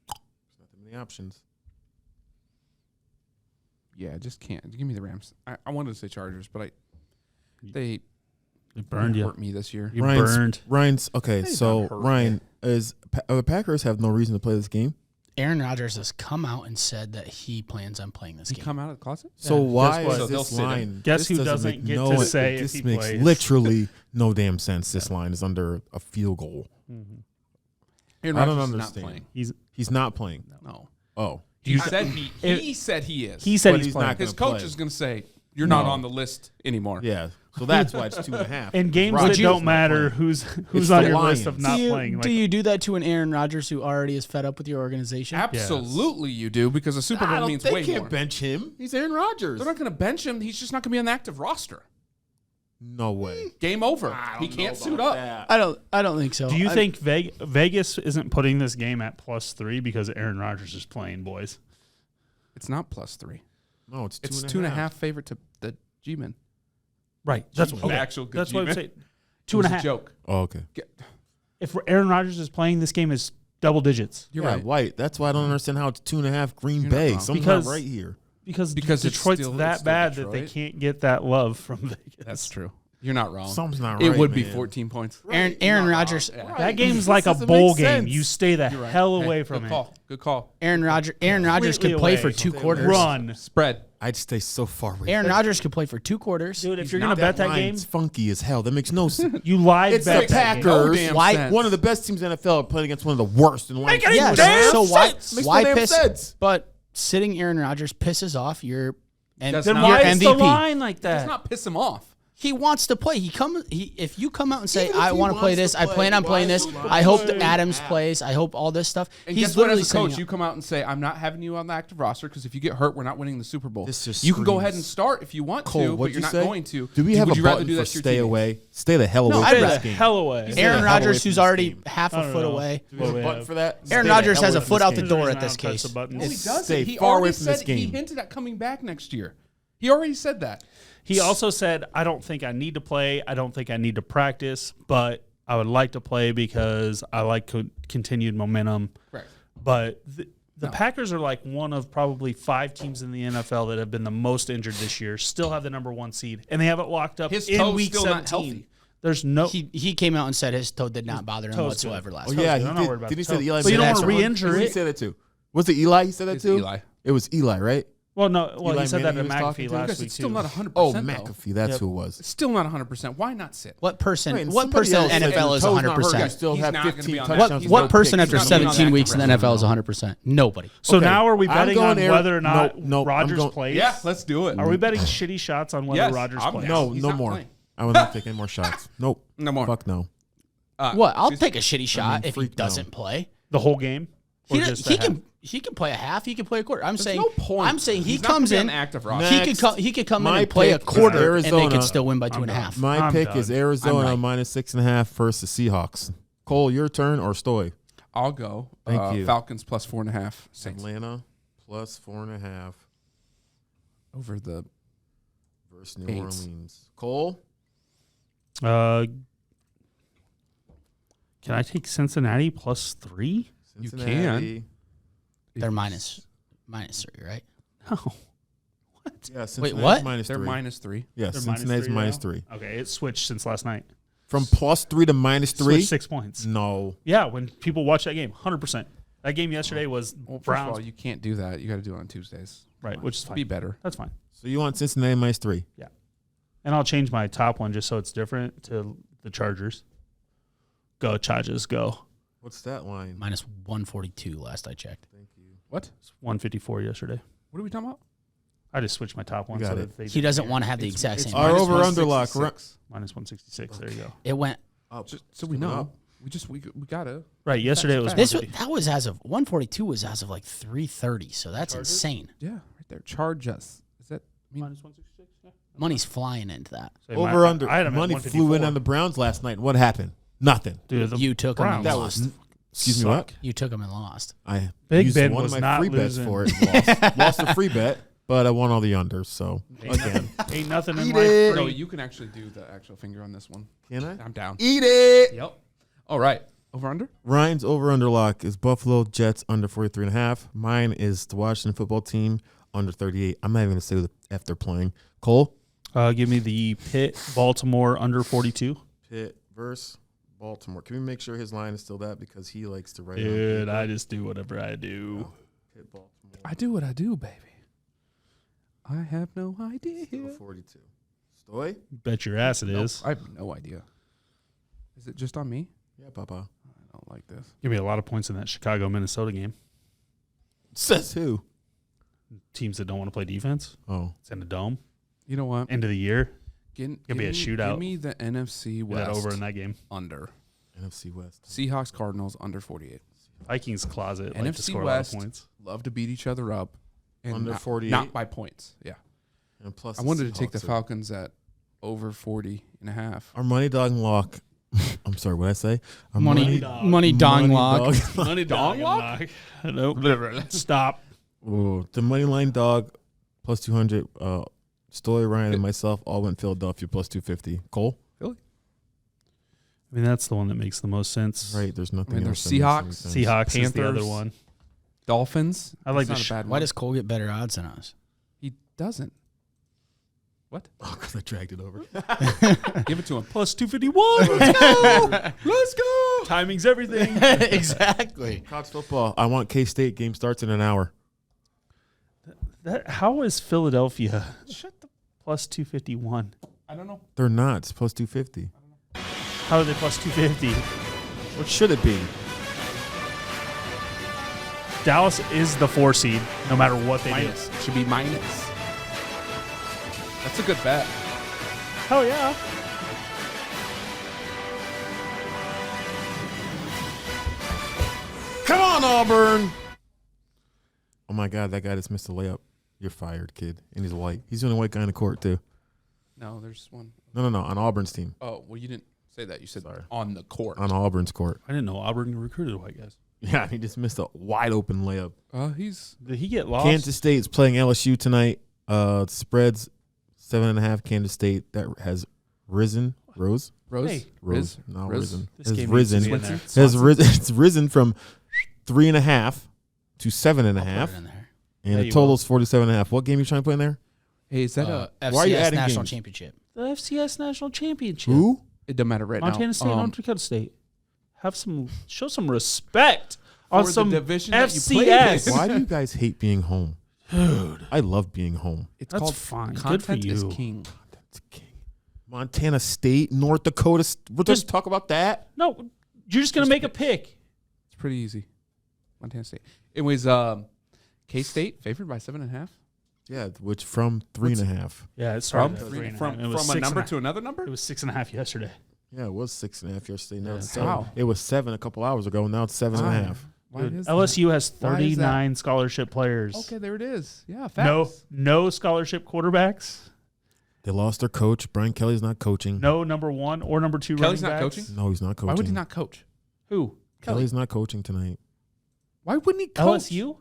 Not that many options. Yeah, I just can't. Give me the Rams. I wanted to say Chargers, but they Burned you. hurt me this year. You burned. Ryan's okay. They So not hurt Ryan the Packers have no reason to play this game. Aaron Rodgers has come out and said that he plans on playing this He game. come out of the closet? So why Guess what? is So they'll this sit him. line? Guess this who doesn't doesn't make get no, to say if this he makes plays? literally no damn sense. This line is under a field goal. Aaron I don't Rodgers is understand. Not playing. He's not playing. No. Oh, He said he said he is. He said But he's he's playing. not His gonna coach play. is going to say, you're not No. on the list anymore. yeah. So that's why it's 2.5. In games Rodgers that is don't not matter, playing. who's It's on the your list of Lions. not do you, playing? do you do that to an Aaron Rodgers who already is fed up with your organization? Absolutely, you do, because a Super I Bowl don't, means they way can't more. bench him. He's Aaron Rodgers. They're not going to bench him. He's just not going to be on the active roster. No way. Game over. He can't suit up. I don't think so. Do you I- think Vegas isn't putting this game at +3 because Aaron Rodgers is playing, boys? It's not +3. No, it's 2.5. It's 2.5 favorite to the G-Men. Right. That's G- what. Okay. actual good That's what I'm G-man. saying. It was a 2.5. joke. Oh, okay. If Aaron Rodgers is playing, this game is double digits You're Yeah, right. White. That's why I don't understand how it's 2.5 Green You're not Bay. wrong. Something's Because- not right here. because Because it's Detroit's still- that it's still bad that they Detroit. can't get that love from Vegas. That's true. You're not wrong. Something's not right. It would be man. 14 points. Aaron Rodgers. That game's This like a doesn't bowl make game. sense. You stay the You're right. hell Hey, away from good it. call. Good call. Aaron Rodgers could Completely play away. for 2 quarters. Run. Spread. I'd stay so far away. Aaron Rodgers could play for 2 quarters. Dude, if He's you're going to not bet that game, line's funky as hell. That makes no sense. you live It's bet the that game. Packers. No damn Why- sense. One of the best teams in the NFL playing against one of the worst in line. Yes. So why Makes no why damn piss? sense. But sitting Aaron Rodgers pisses off your and Does Then not- why your is the MVP. line like Does that? not piss him off. He wants to play. If you come out and say, Even if I he want to play wants this, to I play, plan on why playing is this. he I hope playing? that Adams plays. I hope all this stuff. And He's guess what? literally As a coach, saying, you come out and say, "I'm not having you on the active roster because if you get hurt, we're not winning the Super Bowl." This just you can go screams- ahead and start if you want Cole, to, but what'd you're you not say? going to. Do we have Would a you rather button do for that to your stay teammates? away? Stay the hell No, away stay from the this game. hell away. Stay Aaron the hell away Rodgers, from who's this already game. half I a don't foot know. away. Do we have a button for that? Aaron Stay the Rodgers hell has away a from foot this out the game. door There's at not this press case. the buttons. No, he doesn't. Stay He far away already from this said he game. hinted at coming back next year. He already said that. He also said, I don't think I need to play. I don't think I need to practice, but I would like to play because I like continued momentum. Correct. But the Packers are like one of probably 5 teams in the NFL that have been the most injured this year, still have the #1 seed, and they have it locked up His in toe's week still 17. not healthy. There's no. He came out and said his toe did not bother him toe's whatsoever good. last Oh week. yeah, I'm he not did. worried about Did he the say toe. that Eli? But you said don't that wanna too? re-injure Who did he it. say that to? Was it Eli? He said that It's too. Eli. It was Eli, right? Well, no. Well, Eli he said that Manning to he was talking McAfee to? last Because week it's still too. not 100%. Oh, though. McAfee. That's Yep. who it was. It's still not 100%. Why not sit? What person? Right, and What somebody person in else said NFL the is toe's not hurt, 100%? you Still He's have not gonna 15 be on that. touchdowns. What with what no person picks. after He's not gonna be on 17 that weeks in the active NFL is roster. 100%? Nobody. So Okay. now are we I'm betting going on Aaron- whether or not Nope, I'm Rodgers going- plays? Yeah, let's do it. Are we betting shitty shots on whether Yes, Rodgers I'm plays? down. No, He's no not more. playing. I will not take any more shots. Nope. No more. Fuck no. What? I'll Excuse take a shitty shot if he freak no. doesn't play. The whole game? He, Or does- just he a half? can he can play a half. He can play a quarter. I'm saying no point. I'm saying he He's not gonna comes be on in. the active roster. He could come in My and play a pick is quarter, and they Arizona. could still win by 2.5. My I'm pick done. is Arizona I'm right. minus 6.5 versus Seahawks. Cole, your turn or Stoy? I'll go. Thank you. Falcons plus 4.5. Saints Atlanta plus 4.5 over the. versus New Saints. Orleans. Cole? Can I take Cincinnati +3? Cincinnati. They're minus 3, right? No. Yeah, Cincinnati what? minus They're 3. -3. Yeah, They're Cincinnati's minus now? 3. Okay, it switched since last night. From +3 to minus 3? Switched 6 points. No. Yeah, when people watch that game, 100%. That game yesterday was Well, first of Browns. all, you can't do that. You got to do it on Tuesdays. Right, which is fine. Be better. That's fine. So you want Cincinnati minus 3? And I'll change my top one just so it's different to the Chargers. Go, Chargers, go. What's that line? Minus 142 last I checked. Thank you. What? It's 154 yesterday. What are we talking about? I just switched my top one. got so it. that they He doesn't want to have the exact same. Our minus over-under lock. 166. Minus 166. There you go. It went. Up. Just so we Coming know. up. We gotta. Right, yesterday it was Facts. That was as of 142 was as of like 3:30. So that's insane. Yeah, right there. Charge us. Is that? minus 166. Yeah. Money's flying into that. So Over under. I had him at Money 154. flew in on the Browns last night. What happened? Nothing. Dude, the You took him. Browns. and That lost. was Excuse me, what? You took them and lost. I Big used Ben one was of my not free losing. bets for it. Lost the free bet, but I won all the unders. So again, Ain't nothing in Eat life it. free. No, you can actually do the actual finger on this one. can I I'm down. eat it? Yep. All right. Over under? Ryan's over under lock is Buffalo Jets under 43.5. Mine is the Washington football team under 38. I'm not even going to say who the F they're playing. Cole? Give me the Pitt Baltimore under 42. Pitt versus Baltimore. Can we make sure his line is still that because he likes to write Dude, it on I just do whatever I do. paper? Pitt, Baltimore. I do what I do, baby. I have no idea. Still 42. Stoy? Bet your ass it Nope, is. I have no idea. Is it just on me? Yeah, Papa. I don't like this. Give me a lot of points in that Chicago-Minnesota game. Says who? Teams that don't want to play defense. Oh. It's in the dome. You know what? End of the year. Give be a shootout. Give me the NFC Get West that over in that game. under. NFC West. Seahawks Cardinals under 48. Vikings closet like to NFC score West a lot of points. love to beat each other up. And Under not, 48? Not by points. Yeah. And plus I wanted to take the Seahawks are- Falcons at over 40.5. Our money dog lock. I'm sorry, what did I say? Our Money money dong lock. dog. Money dog lock? Nope. Stop. Ooh, the money line dog plus 200. Story, Ryan, and myself all went Philadelphia plus 250. Cole? I mean, that's the one that makes the most sense. Right, there's nothing there's else that makes any Seahawks. sense. Seahawks is the Panthers. other one. Dolphins. I like That's the not a bad Why one. does Cole get better odds than us? He doesn't. What? Oh, because I dragged it over. Give it to him. Plus 251. Let's go. Timing's everything. Exactly. College football. I want K-State. Game starts in an hour. How is Philadelphia Shut the. plus 251? I don't know. They're not. It's plus 250. How are they plus 250? What should it be? Dallas is the 4 seed, no matter what they Minus. It should be minus. That's a good bet. do. Hell yeah. Come on, Auburn. Oh, my God. That guy just missed a layup. You're fired, kid. And he's white. He's the only white guy in the court, too. No, there's one. No. On Auburn's team. Oh, well, you didn't say that. You said Sorry. on the court. On Auburn's court. I didn't know Auburn recruited white guys. Yeah, he just missed a wide open layup. He's Did he get lost? Kansas State's playing LSU tonight. Spreads 7.5. Kansas State that has risen. Rose. Rose. Hey. Rose. Riz? Not Riz? risen. This Has game risen. needs to be in there. Has risen. It's risen from 3.5 to 7.5, Put it in there. and Yeah, the you total's 47.5. What game are you trying to put in there? Hey, is that FCS why are you adding National games? Championship. The FCS National Championship. Who? it doesn't matter right Montana now. State, North Dakota State. Show some respect on For the some division that you played FCS. in. Why do you guys hate being home? Dude, I love being home. It's That's called fine. Good Content for is you. king. That's king. Montana State, North Dakota. We'll just talk about that. No, you're just gonna make a pick. It's pretty easy. Montana State. Anyways, K-State favored by 7.5. Yeah, which from 3.5. Yeah, it From started at 3.5. from It was a number 6.5. to another number. It was 6.5 yesterday. Yeah, it was 6.5 yesterday. Now it's Yeah. 7. Wow. It was 7 a couple hours ago. Now it's 7.5. Why Dude, is LSU has Why is that? 39 scholarship players. that? Okay, there it is. Yeah, facts. No scholarship quarterbacks. They lost their coach. Brian Kelly's not coaching. No number 1 or number 2 Kelly's running not backs. coaching? No, he's not coaching. Why would he not coach? Who? Kelly's not coaching tonight. Why wouldn't he coach? LSU?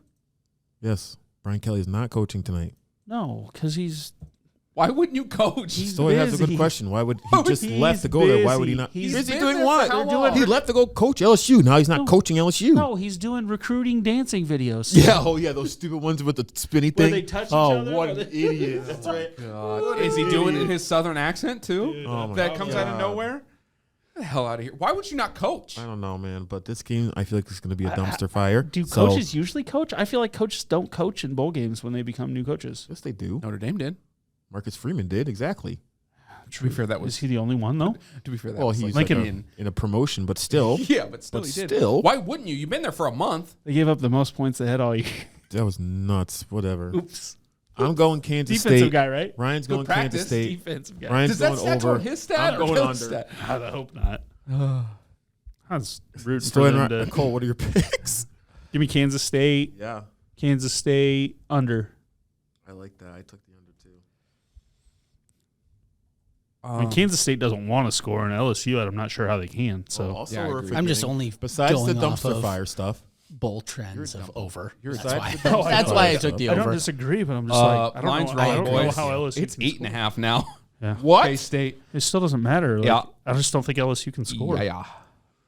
Yes, Brian Kelly's not coaching tonight. No, because he's Why wouldn't you coach? He's Story has a good busy. question. Why would he just He's left to go there? Why would he busy. not? He's busy been doing there what? for how They're doing- long? He left to go coach LSU. Now he's not No. coaching LSU. no, he's doing recruiting dancing videos. Yeah. Oh yeah. Those stupid ones with the spinny Where thing. they touch each oh, other? what Where an they- idiot! That's right. God. Is he doing it in his southern accent too? Oh, my that comes out of God. nowhere? Get the hell out of here. Why would you not coach? I don't know, man. But this game, I feel like it's going to be a dumpster fire. Do So- coaches usually coach? I feel like coaches don't coach in bowl games when they become new coaches. Yes, they do. Notre Dame did. Marcus Freeman did exactly. To be fair, that Is was. he the only one though? To be fair, that Well, was he's like like in. in a promotion, but still, Yeah, but still, But he did. still- Why wouldn't you? You've been there for a month. They gave up the most points they had all year. that was nuts. Whatever. Oops. I'm going Kansas Defensive State. guy, right? Ryan's Good going practice. Kansas State. Defensive guy. Ryan's Does that going stat over. toward his stat I'm or going Phil's under. stat? I hope not. I was rooting for Story them and to Cole, what are your picks? give me Kansas State. Yeah, Kansas State under. I like that. I took the under too. I mean, Kansas State doesn't want to score, and LSU, I'm not sure how they can. So also, Yeah, I we're agree. I'm just forgetting, only besides the going off dumpster of fire stuff. bull trends of over. That's besides why. the dumpster That's fire why I stuff. took the I don't over. disagree, but I'm just like, I don't line's know, I wrong, don't know boys. how LSU It's can 8.5 score. now. Yeah. What? K-State. It still doesn't matter. Like, Yeah. I just don't think LSU can score. Yeah.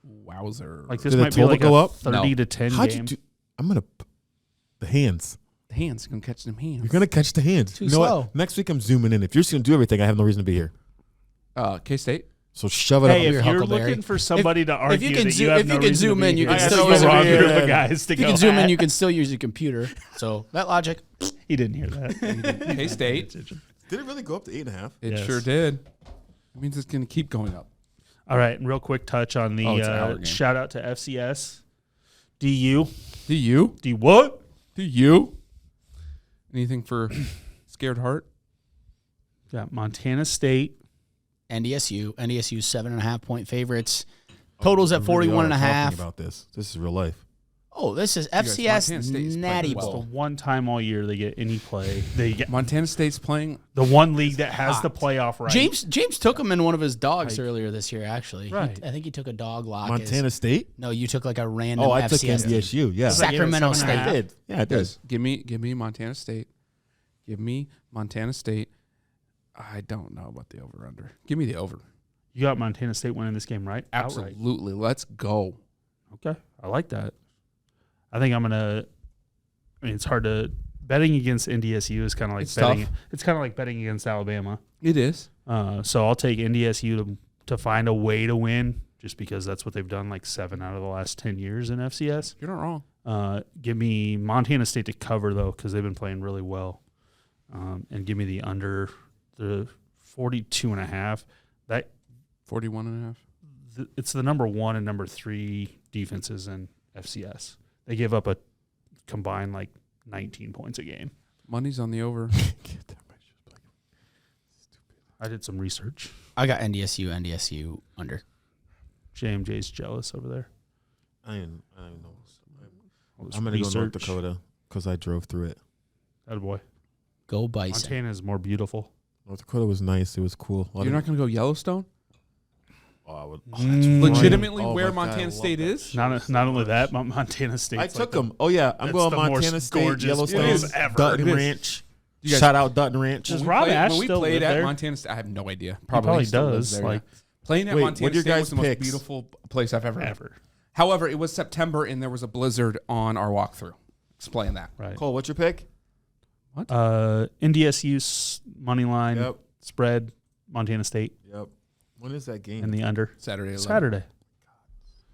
Wowzer. Like this Did the might be total like go a up? 30 to 10 How'd game. you do? I'm gonna the hands. the hands. You're going to catch them hands. You're gonna catch the hands. Too you know slow. what? Next week I'm zooming in. If you're just gonna do everything, I have no reason to be here. K-State. So shove it Hey, up. if Your you're Huckleberry. looking for somebody to argue if you can that zoom- you have if no you can reason to zoom be in, you here, can that's still the use it wrong here. group of guys to If you go can zoom in, at. you can still use your computer. So that logic. He didn't hear that. K-State. Did it really go up to 8.5? It Yes. sure did. It means it's going to keep going up. All right, and real quick touch on the it's an hour game. shout out to FCS. DU. Do you? D what? Do you? Anything for Scared Heart? Got Montana State. NDSU 7.5 point favorites. Totals at We really 41 are and a talking half. About this is real life. Oh, this is Montana FCS State is playing Natty well. The Bowl. one time all year they get any play. They get Montana State's playing. the one league that has hot. the playoff right. James took him in one of his dogs Like- earlier this year. Actually, Right. I think he took a dog lock. Montana State. No, you took like a random. Oh, I took FCS team. NDSU. Yeah, Sac- Sacramento It's like State. I did. Yeah, I did. Yes. Give me Montana State. Give me Montana State. I don't know about the over-under. Give me the over. You got Montana State winning this game, right? Outright. Absolutely. Let's go. Okay, I like that. I think I'm gonna. I mean, it's hard to betting against NDSU is kind of like It's betting. tough. It's kind of like betting against Alabama. It is. So I'll take NDSU to find a way to win, just because that's what they've done like 7 out of the last 10 years in FCS. You're not wrong. Give me Montana State to cover though, because they've been playing really well, and give me the under the 42.5. That 41 and a half. it's the number 1 and number 3 defenses in FCS. They give up a combined like 19 points a game. Money's on the over. I did some research. I got NDSU under. JMJ's jealous over there. I didn't know. All this I'm gonna go North research. Dakota because I drove through it. Attaboy. Go Bison. Montana is more beautiful. North Dakota was nice. It was cool. You're not going to go Yellowstone? Oh, I would. Legitimately Oh where my God, I Montana love State that is? Not only that, but Montana State. I took them. Oh yeah, I'm that's going the Montana most State, gorgeous Yellowstone, place ever. Dutton It is. Ranch. You guys- Shout out Dutton Ranch. Does When Rob we played- Ash when we still played live at there? Montana State, I have no idea. probably still lives does, there, like- yeah. Playing at Wait, Montana what are your State was guys' the most picks? beautiful place I've ever. Ever. However, it was September and there was a blizzard on our walkthrough. Explain that. Right. Cole, what's your pick? NDSU's money line Yep. spread, Montana State, Yep. When is that game? and the under. Saturday. 11. Saturday,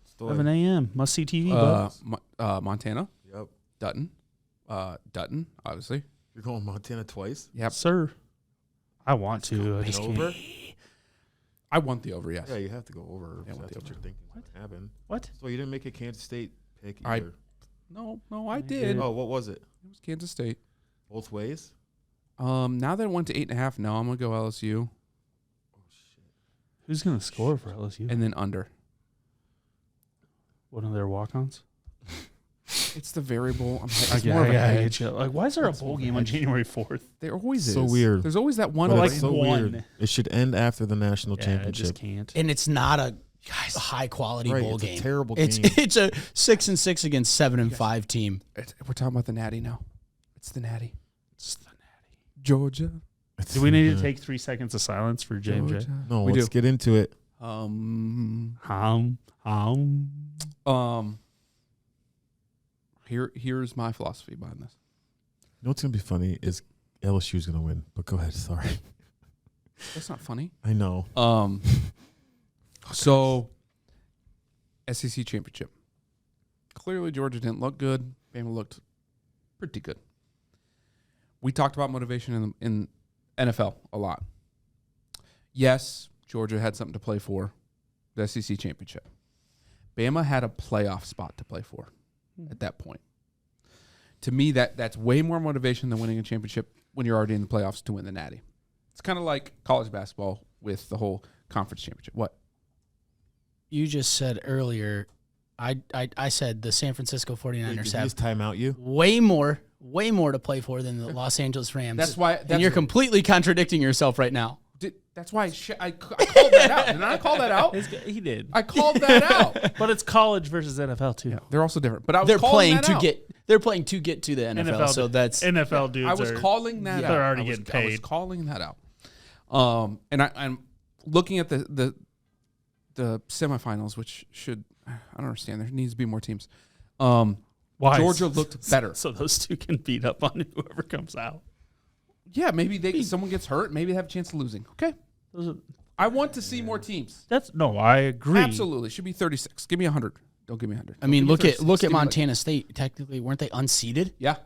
Still 11 a.m. Must see TV. bud. Montana, Yep. Dutton, obviously. You're going Montana twice. Yep. Sir, I want to. I just An can't. over? I want the over. Yes. Yeah, you have to go over. Yeah, if with that's the what you're thinking would happen. What? So you didn't make a Kansas State pick I- either. No, I did. did. Oh, what was it? It was Kansas State. Both ways? Now that it went to 8.5, no, I'm gonna go LSU Who's going to score for LSU? and then under. One of their walk-ons. It's the variable. It's Okay, more of a I hedge. hate you. Like, why is there a bowl game on January 4th? There always So is. weird. There's always that one. But like it's so one. weird. It should end after the national Yeah, I just championship. can't. And it's not a high quality Right, bowl it's a game. terrible it's game. it's a 6-6 against 7-5 team. We're talking about the Natty now. It's the Natty. It's the natty. Georgia. Do we need to take 3 seconds of silence for JMJ? Georgia. No, we let's do. get into it. Here's my philosophy behind this. You know what's gonna be funny is LSU's gonna win. But go ahead. Sorry. That's not funny. I know. So SEC championship. Clearly Georgia didn't look good. Bama looked pretty good. We talked about motivation in NFL a lot. Yes, Georgia had something to play for, the SEC championship. Bama had a playoff spot to play for at that point. To me, that's way more motivation than winning a championship when you're already in the playoffs to win the Natty. It's kind of like college basketball with the whole conference championship. What? You just said earlier, I said the San Francisco 49ers Did you have just time out you? way more to play for than the Los Angeles Rams. That's why. and you're completely contradicting yourself right now. That's why I called that out. Didn't I call that out? He did. I called that out. But it's college versus NFL too. Yeah, they're also different. But I was They're calling playing that to out. get. They're playing to get to the NFL. So that's NFL dudes. I was are, calling that out. They're already I was, getting I was paid. calling that out. And I'm looking at the semifinals, which should I don't understand. There needs to be more teams. Why? Georgia looked better. So those two can beat up on whoever comes out. Yeah, maybe someone gets hurt. Maybe they have a chance of losing. Okay. I want to see more teams. I agree. Absolutely. Should be 36. Give me 100. Don't give me 100. I mean, Don't give me look 36. at Give me Montana State. Technically, weren't they unseeded? Yeah.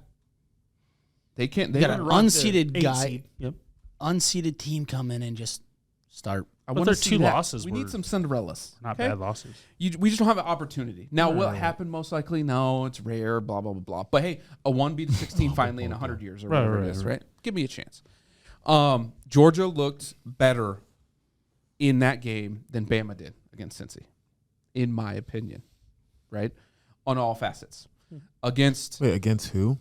They can't. They Got an don't run. unseeded Eight guy, seed. Yep. unseeded team come in and just start. I But want their to see two that. losses We were need some Cinderellas. Not okay? bad losses. We just don't have an opportunity. Now, will it Right. happen? Most likely, no. It's rare. Blah blah blah blah. But hey, a 1-16 finally in 100 years or whatever it is, right? Give me a chance. Georgia looked better in that game than Bama did against Cincy, in my opinion, right? On all facets. Against who?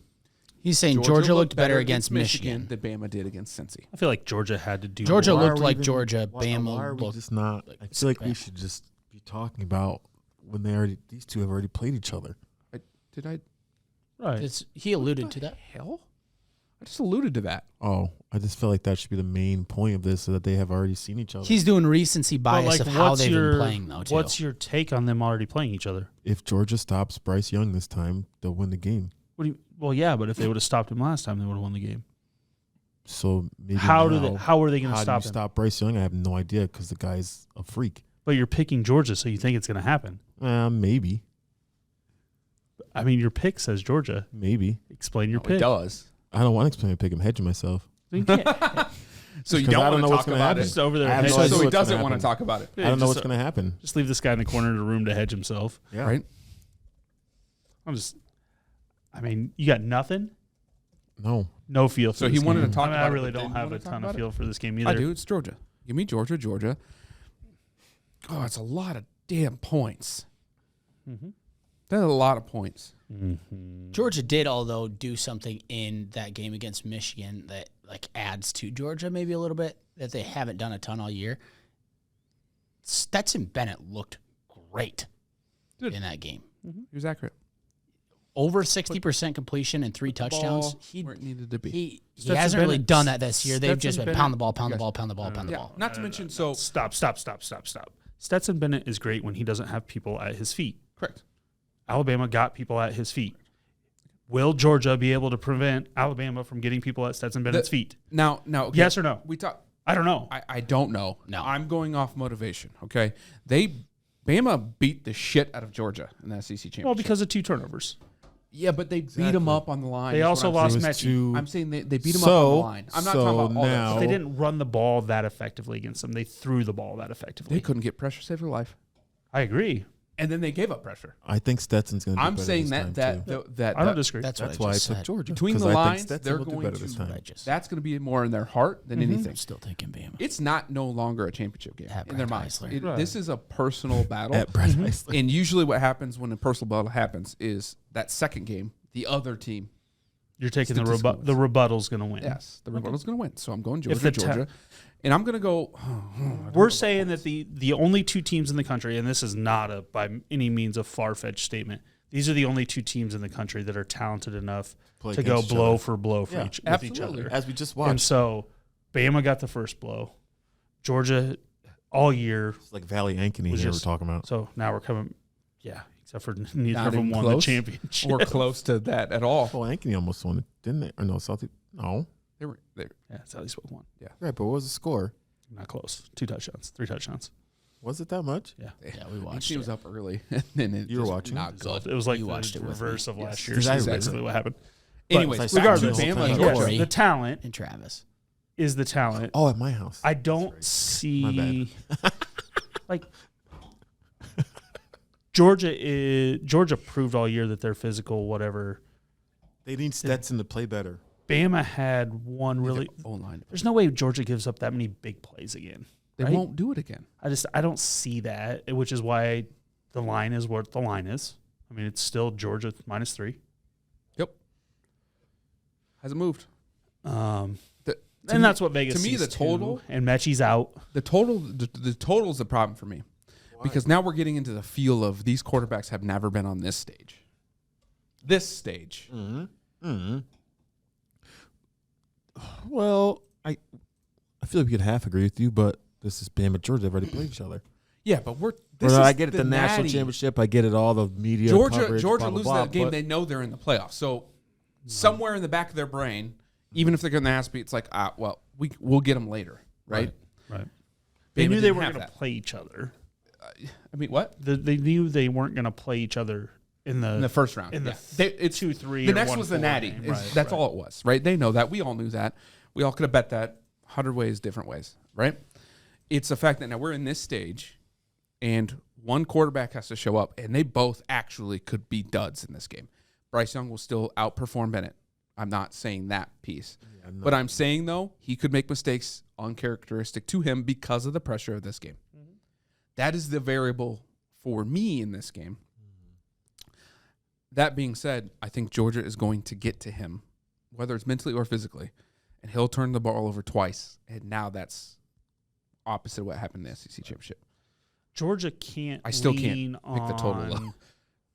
He's saying Georgia looked better against Michigan. than Bama did against Cincy. I feel like Georgia had to do Georgia more. Why looked are we like even- Georgia. Why Bama are we looked just not? like I feel like we Bama. should just be talking about when these two have already played each other. Did I? Right. He alluded to that. Hell? I just alluded to that. Oh, I just feel like that should be the main point of this, so that they have already seen each other. He's doing recency But, bias like, of how what's they've your- been playing, though. Too. What's your take on them already playing each other? If Georgia stops Bryce Young this time, they'll win the game. What do you? Well, yeah, but if they would have stopped him last time, they would have won the game. So maybe How are they going to how stop do you him? stop Bryce Young? I have no idea because the guy's a freak. But you're picking Georgia, so you think it's going to happen. Maybe. I mean, your pick says Georgia. Maybe. Explain your It pick. does. I don't want to explain a pick. I'm hedging myself. You can't. So you 'Cause I don't don't know want what's to talk gonna about happen. it. Just over there. I have hedge- no idea So he what's gonna doesn't want to happen. talk about it. I don't know just- what's going to happen. Just leave this guy in the corner of the room to hedge himself. Yeah. Right? I mean, you got nothing? No. No feel for So this he wanted game. to talk I mean, about I it, really but don't didn't have a want to talk ton of about it? feel for this game either. I do. It's Georgia. Give me Georgia, Georgia. Oh, it's a lot of damn points. Mhm. That's a lot of points. Georgia did, although, do something in that game against Michigan that like adds to Georgia maybe a little bit that they haven't done a ton all year. Stetson Bennett looked great Good. in that game. He was accurate. Over 60% completion and 3 touchdowns. Ball where it needed to be. He Stetson hasn't really Bennett- done that this year. They've Stetson just been Bennett- pound the ball, pound the ball, pound the ball, pound the Yeah. ball. Not to mention, so Stop. Stetson Bennett is great when he doesn't have people at his feet. correct. Alabama got people at his feet. Will Georgia be able to prevent Alabama from getting people at Stetson Bennett's feet? Now, okay, Yes or no? We talk. I don't know. I don't know. No. I'm going off motivation. Okay, Bama beat the shit out of Georgia in the SEC championship. Well, because of 2 turnovers. yeah, but they beat them up on the line. They is also what I'm lost saying. Mechie. I'm saying they beat them up on the line. I'm not talking about all now- that. But they didn't run the ball that effectively against them. They threw the ball that They effectively. couldn't get pressure, save their life, I agree. and then they gave up pressure. I think Stetson's going to do I'm better saying this that time, too. that I don't disagree. That's what That's I why I just took said. Georgia. between the 'cause I think lines, Stetson they're will do going better to. this time. I just That's going to be more in their heart than anything. I'm still thinking Bama. It's not no longer a championship game At in their Brad minds. Heisler. Right. This is a personal battle. At Brad Heisler. And usually what happens when a personal battle happens is that second game, the other team, You're taking the Statistical the rebuttal's going to win. yes, the rebuttal's going to win. So I'm going If Georgia, the Georgia. And I'm going to go, We're saying that the only 2 teams in the country, and this is not a by any means a far-fetched statement, these are the only 2 teams in the country that are talented enough Play to go against each blow other. for blow for Yeah, with each absolutely. other. As we just And watched. so Bama got the first blow. Georgia all year. It's like Valley Ankeny Was here we're just- talking about. So now we're coming, except for neither Not of them even won the close? championship. or close to that at all. Oh, Ankeny almost won it, didn't they? Or no, Southie? No. They were Yeah, that's how they spoke one. Right, but what was the score? Not close. 2 touchdowns, 3 touchdowns. Was it that much? Yeah. Yeah, we watched He it. was up early, and then it You were just watching? not good. It was like You the watched it with reverse me. of last Yes. year. Did So I that's really? basically what happened. Anyways, Was back I to started the whole Bama, time? Georgia. Corey. The talent And Travis. is the talent. Oh, at my house. I don't My see like Georgia proved all year that they're physical, whatever. They need Stetson to play better. Bama had one really. O-line. There's no way Georgia gives up that many big plays again. They right? won't do it again. I don't see that, which is why the line is what the line is. I mean, it's still Georgia -3. Hasn't moved. And that's what Vegas to me, sees the total- too. And Mechie's out. The total is the problem for me. Because now we're getting into the feel of these quarterbacks have never been on this stage. This stage. Well, I feel like we could half agree with you, but this is Bama, Georgia. They've already played each other. Yeah, but I get it, the national championship. I get it, all the media coverage, Georgia blah, blah, loses blah, that game. but They know they're in the playoffs. So somewhere in the back of their brain, even if they're going to ask me, it's like, well, we'll get them later, right? Right. They Bama knew they didn't were have going to that. play each other. I mean, what? They knew they weren't going to play each other in the first round. In the it's 2-3. The or next was the 1-4 natty. game. Right, That's right. all it was, right? They know that. We all knew that. We all could have bet that 100 ways, different ways, right? It's the fact that now we're in this stage, and one quarterback has to show up, and they both actually could be duds in this game. Bryce Young will still outperform Bennett. I'm not saying that piece. Yeah, no. But I'm saying, though, he could make mistakes uncharacteristic to him because of the pressure of this game. Mm-hmm. That is the variable for me in this game. That being said, I think Georgia is going to get to him, whether it's mentally or physically, and he'll turn the ball over twice. And now that's opposite of what happened in the SEC Championship. Georgia can't. I still lean can't pick the total, though. on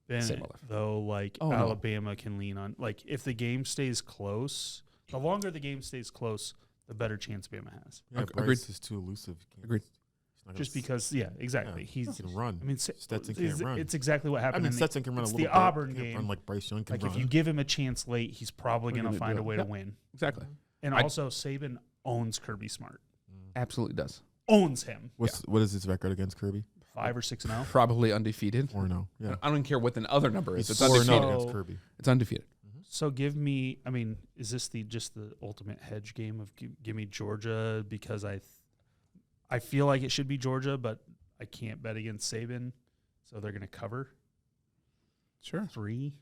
Bennett, though, like Oh, no. Alabama can lean on. Like if the game stays close, the longer the game stays close, the better chance Bama has. Yeah, Agreed. Bryce is too elusive. He can't- Agreed. he's not gonna Just because, yeah, exactly. He He's. can run. I mean, Stetson can't run. It's exactly what I happened. mean, in Stetson can run a it's little the bit. Auburn Can't game. run like Bryce Young can Like run. if you give him a chance late, he's probably We're going to gonna find do a it. way Yep. to win. Exactly. And I- also, Saban owns Kirby Smart. Absolutely does. Owns him. What is his record against Kirby? 5 or 6-0. Probably undefeated. 4-0. Yeah. I don't even care what the other number is. He's It's 4-0 undefeated. against So- Kirby. It's undefeated. So give me. I mean, is this just the ultimate hedge game of give me Georgia because I feel like it should be Georgia, but I can't bet against Saban, so they're going to cover Sure. 3.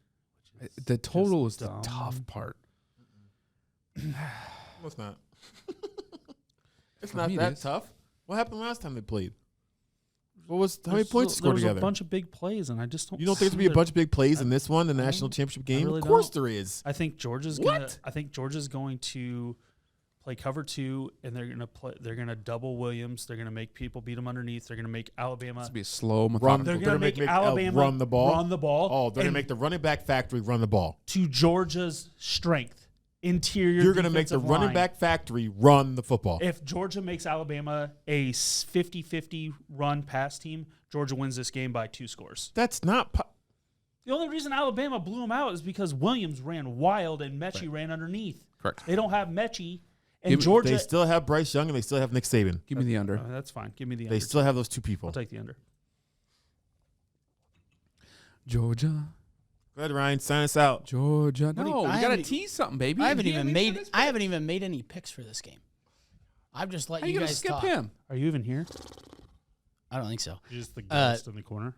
which is The total is just the tough dumb. part. No, it's not. It's For not me, it that is. tough. What happened last time they played? How many points There scored was together? a bunch of big plays, and I just don't. You don't think there's see gonna be a that- bunch of big plays in this one, the national championship game? really Of course don't. there is. I think Georgia's gonna. I think Georgia's going to play cover 2, and they're gonna play. They're gonna double Williams. They're gonna make people beat them underneath. They're gonna make Alabama. It's to be a slow, Run. methodical. They're They're gonna gonna make make Alabama run the ball? Run the ball. Oh, they're gonna and make the running back factory run the ball. to Georgia's strength. Interior. You're gonna make the defensive running line. back factory run the football. If Georgia makes Alabama a 50-50 run pass team, Georgia wins this game by 2 scores. That's not. The only reason Alabama blew them out is because Williams ran wild and Mechie ran underneath. Correct. They don't have Mechie, and Give me- Georgia. They still have Bryce Young and they still have Nick Saban. Give me the under. That's fine. Give me the They under. still have those two people. I'll take the under. Georgia. Go ahead, Ryan. Sign us out. Georgia. do you- No, I we got to haven't- tease something, baby. I haven't He even ain't made. this I haven't even made any picks for this game. I'm just How letting you you gonna guys skip talk. him? Are you even here? I don't think so. You're just the ghost in the corner.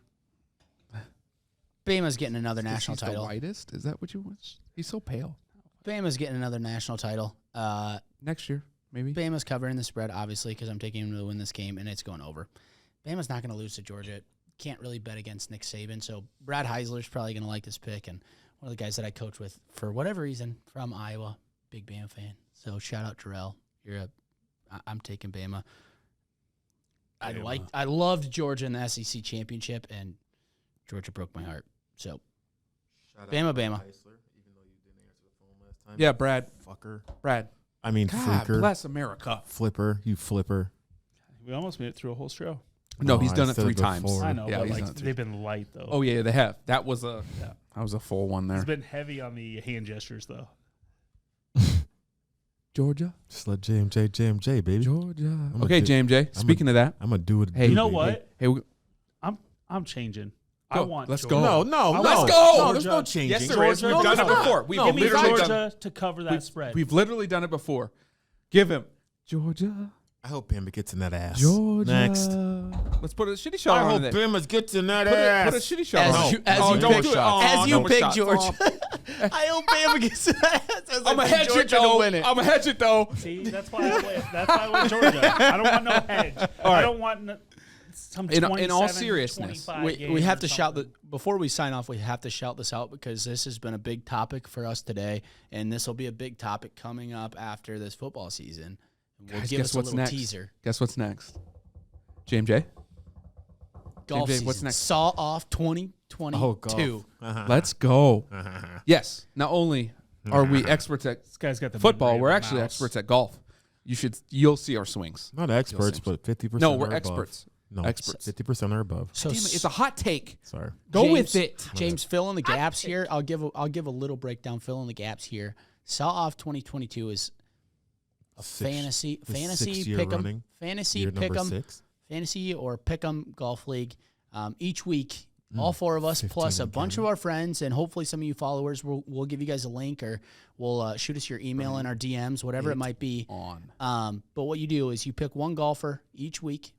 Bama's getting another Because national he's title. the whitest? Is that what you want? He's so pale. Bama's getting another national title. Next year, maybe. Bama's covering the spread, obviously, because I'm taking him to win this game, and it's going over. Bama's not going to lose to Georgia. Can't really bet against Nick Saban, so Brad Heisler's probably going to like this pick, and one of the guys that I coach with, for whatever reason, from Iowa, big Bama fan. So shout out Terrell. I'm taking Bama. I loved Georgia in the SEC championship, and Georgia broke my heart. So Bama. Yeah, Brad. Fucker. Brad. I mean, God freaker. bless America. Flipper. You flipper. We almost made it through a whole show. No, No, he's I done it said 3 it times. before. I know, Yeah, but he's like done it 3 they've been light though. Oh yeah, they have. That was a full one It's there. been heavy on the hand gestures though. Georgia. Just let JMJ, baby. Georgia. a Okay, dude. JMJ. Speaking of that, I'm gonna do it. Hey, You know baby. what? hey, I'm changing. Go. I want. Let's Georgia. go. No, Let's go. No, there's no Georgia. changing. yes, there is. Georgia. We've No, done it there's not. before. We've No, Give me literally done. Georgia to cover that spread. We've literally done it before. Give him Georgia. I hope Bama gets in that ass. Georgia. Next. Let's put a shitty shot I on hope it. Bama gets in that Put ass. a shitty shot As on you- it. as Oh, you don't pick- do it. Oh, As no you more pick shots. Georgia, I hope Bama gets that. I'm a hedge it though. I'm a hedge it though. See, that's why I went Georgia. I don't want no hedge. I don't want. some In all 27, seriousness, 25 we game have or to shout something. before we sign off. We have to shout this out because this has been a big topic for us today, and this will be a big topic coming up after this football season. We'll Guys, give guess us a what's little next? teaser. Guess what's next? JMJ? Golf JMJ, season. what's next? Saw off 2022. Oh, golf. Let's go. Yes. Not only are we experts at This guy's got the football, memory of we're a actually mouse. experts at golf. You'll see our swings. Not experts, see. but 50%. No, or we're above. experts. No, Experts. 50% or above. So Damn it, it's a hot take. Sorry. Go James- with it. James, fill in the gaps here. I'll give a little breakdown. Fill in the gaps here. Saw off 2022 is a fantasy the 6th year pick'em, running. fantasy Year number pick'em, 6. fantasy or pick'em golf league. Each week, all 4 of us 15 plus a and bunch counting. of our friends and hopefully some of you followers. We'll give you guys a link or we'll shoot us your email in our DMs, whatever it might be. But what you do is you pick one golfer each week.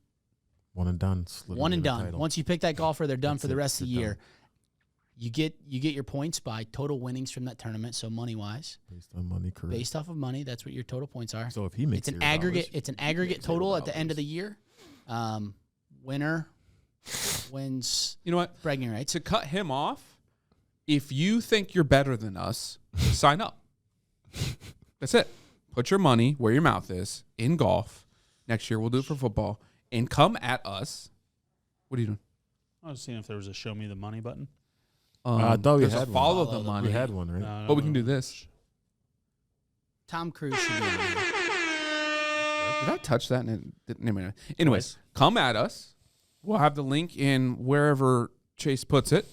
One and done. Slid One into and the done. title. Once you pick that golfer, they're done That's for the it. rest of the They're year. You get your points by total winnings from that tournament, so money wise, Based on money, correct. based off of money, that's what your total points are. So if he makes It's an $0, aggregate. It's an aggregate makes total at the $0. end of the year. Winner wins You know what? bragging rights. To cut him off, if you think you're better than us, sign up. That's it. Put your money where your mouth is in golf. Next year, we'll do it for football. And come at us. What are you doing? I was seeing if there was a show me the money button. I thought we there's a had one. follow Follow the the money. We had one, right? No, But we can do this. Tom Cruise should be on here. Did I touch that? And it didn't. Anyways, come at us. We'll have the link in wherever Chase puts it,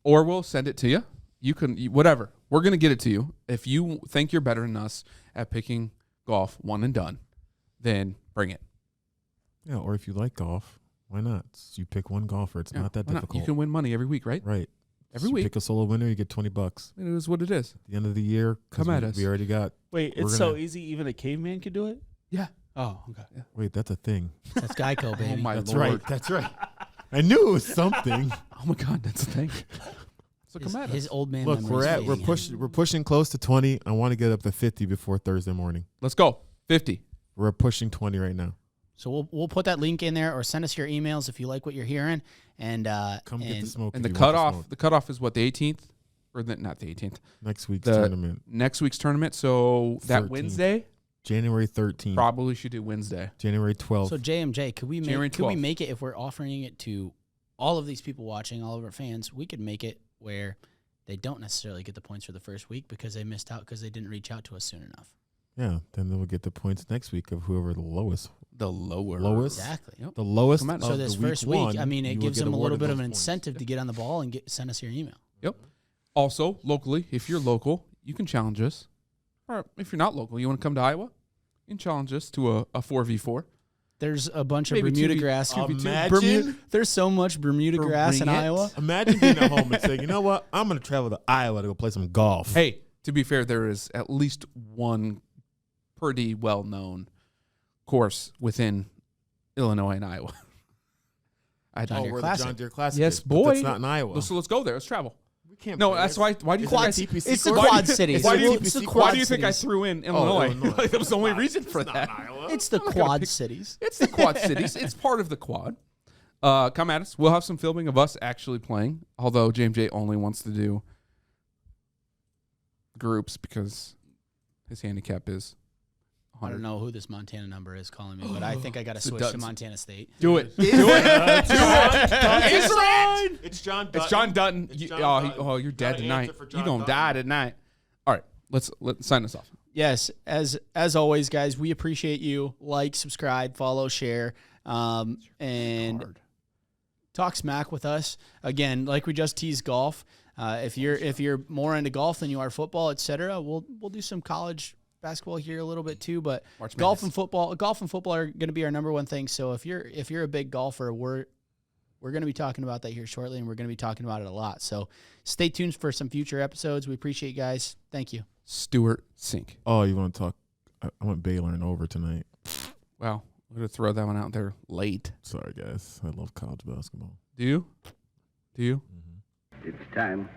or we'll send it to you. You can whatever. We're gonna get it to you. If you think you're better than us at picking golf, one and done, then bring it. Yeah, or if you like golf, why not? You pick one golfer. It's Yeah, not that why difficult. You can win money every week, right? Right. Every You week. pick a solo winner, you get $20. It is what it is. At the end of the year, 'cause Come at we, us. We already got. Wait, We're it's so gonna- easy. Even a caveman could do it. Yeah. Oh, okay. Wait, that's a thing. That's Geico, baby. Oh my That's lord. right. That's right. I knew it was something. Oh my god, that's the thing. So His, come at his us. old man. Look, memories we're fading out. we're pushing close to 20. I want to get up to 50 before Thursday morning. Let's go. 50. We're pushing 20 right now. So we'll put that link in there, or send us your emails if you like what you're hearing. And Come get the smoke. And if the you want cutoff, smoke. the cutoff is what, the 18th, or not the 18th, Next week's the tournament, next week's tournament. So that 13th. Wednesday January 13th, probably should do Wednesday. January 12th. So JMJ, could we January make 12th. it if we're offering it to all of these people watching, all of our fans? We could make it where they don't necessarily get the points for the first week because they missed out because they didn't reach out to us soon enough. Yeah, then they'll get the points next week of whoever the lowest. The lower. Lowest? Exactly. Yep. The lowest. Come on. Of So this the first week, one, I mean, it you will gives get them a little awarded bit of those an points. incentive to get on the ball and send us your email. Yep. Also, locally, if you're local, you can challenge us. Or if you're not local, you want to come to Iowa, you can challenge us to a 4v4. There's a bunch of Maybe Bermuda 2v2. grass. Imagine, There's so much Bermuda grass in Bring it. Iowa. imagine being at home and saying, you know what? I'm going to travel to Iowa to go play some golf. Hey, to be fair, there is at least one pretty well-known course within Illinois and Iowa. I John don't Deere where Classic. the John Deere Classic Yes, is, but boy. That's not in Iowa. So let's go there. Let's travel. We can't No, play that's there. why. Why do you Is think that I, TPC It's the course? Quad Cities. why do you, It's the why Quad do you think I Cities. threw in Illinois? Illinois. Like, that was the only reason for It's that. not in Iowa. It's the not gonna Quad pick- Cities. It's the Quad Cities. It's part of the Quad. Come at us. We'll have some filming of us actually playing. Although James J only wants to do groups because his handicap is I 100. don't know who this Montana number is calling me, but I think I got to It's a switch to Dutton. Montana State. Do it. Do it. It's right. It's John Dutton. It's John Dutton. It's You- John oh, Dutton. you're dead Gotta tonight. answer for You're John gonna Dutton. die tonight. All right, let's sign us off. Yes, as always, guys, we appreciate you. Like, subscribe, follow, share, and Hard. talk smack with us. Again, like we just teased golf. If you're more into golf than you are football, etc., we'll do some college basketball here a little bit too. But March golf Madness. and football are going to be our number one thing. So if you're a big golfer, we're going to be talking about that here shortly, and we're going to be talking about it a lot. So stay tuned for some future episodes. We appreciate you guys. Thank you. Stuart Sink. Oh, you want to talk? I went Baylor and over tonight. Wow, we're gonna throw that one out there late. Sorry, guys. I love college basketball. Do you? Do you? It's time.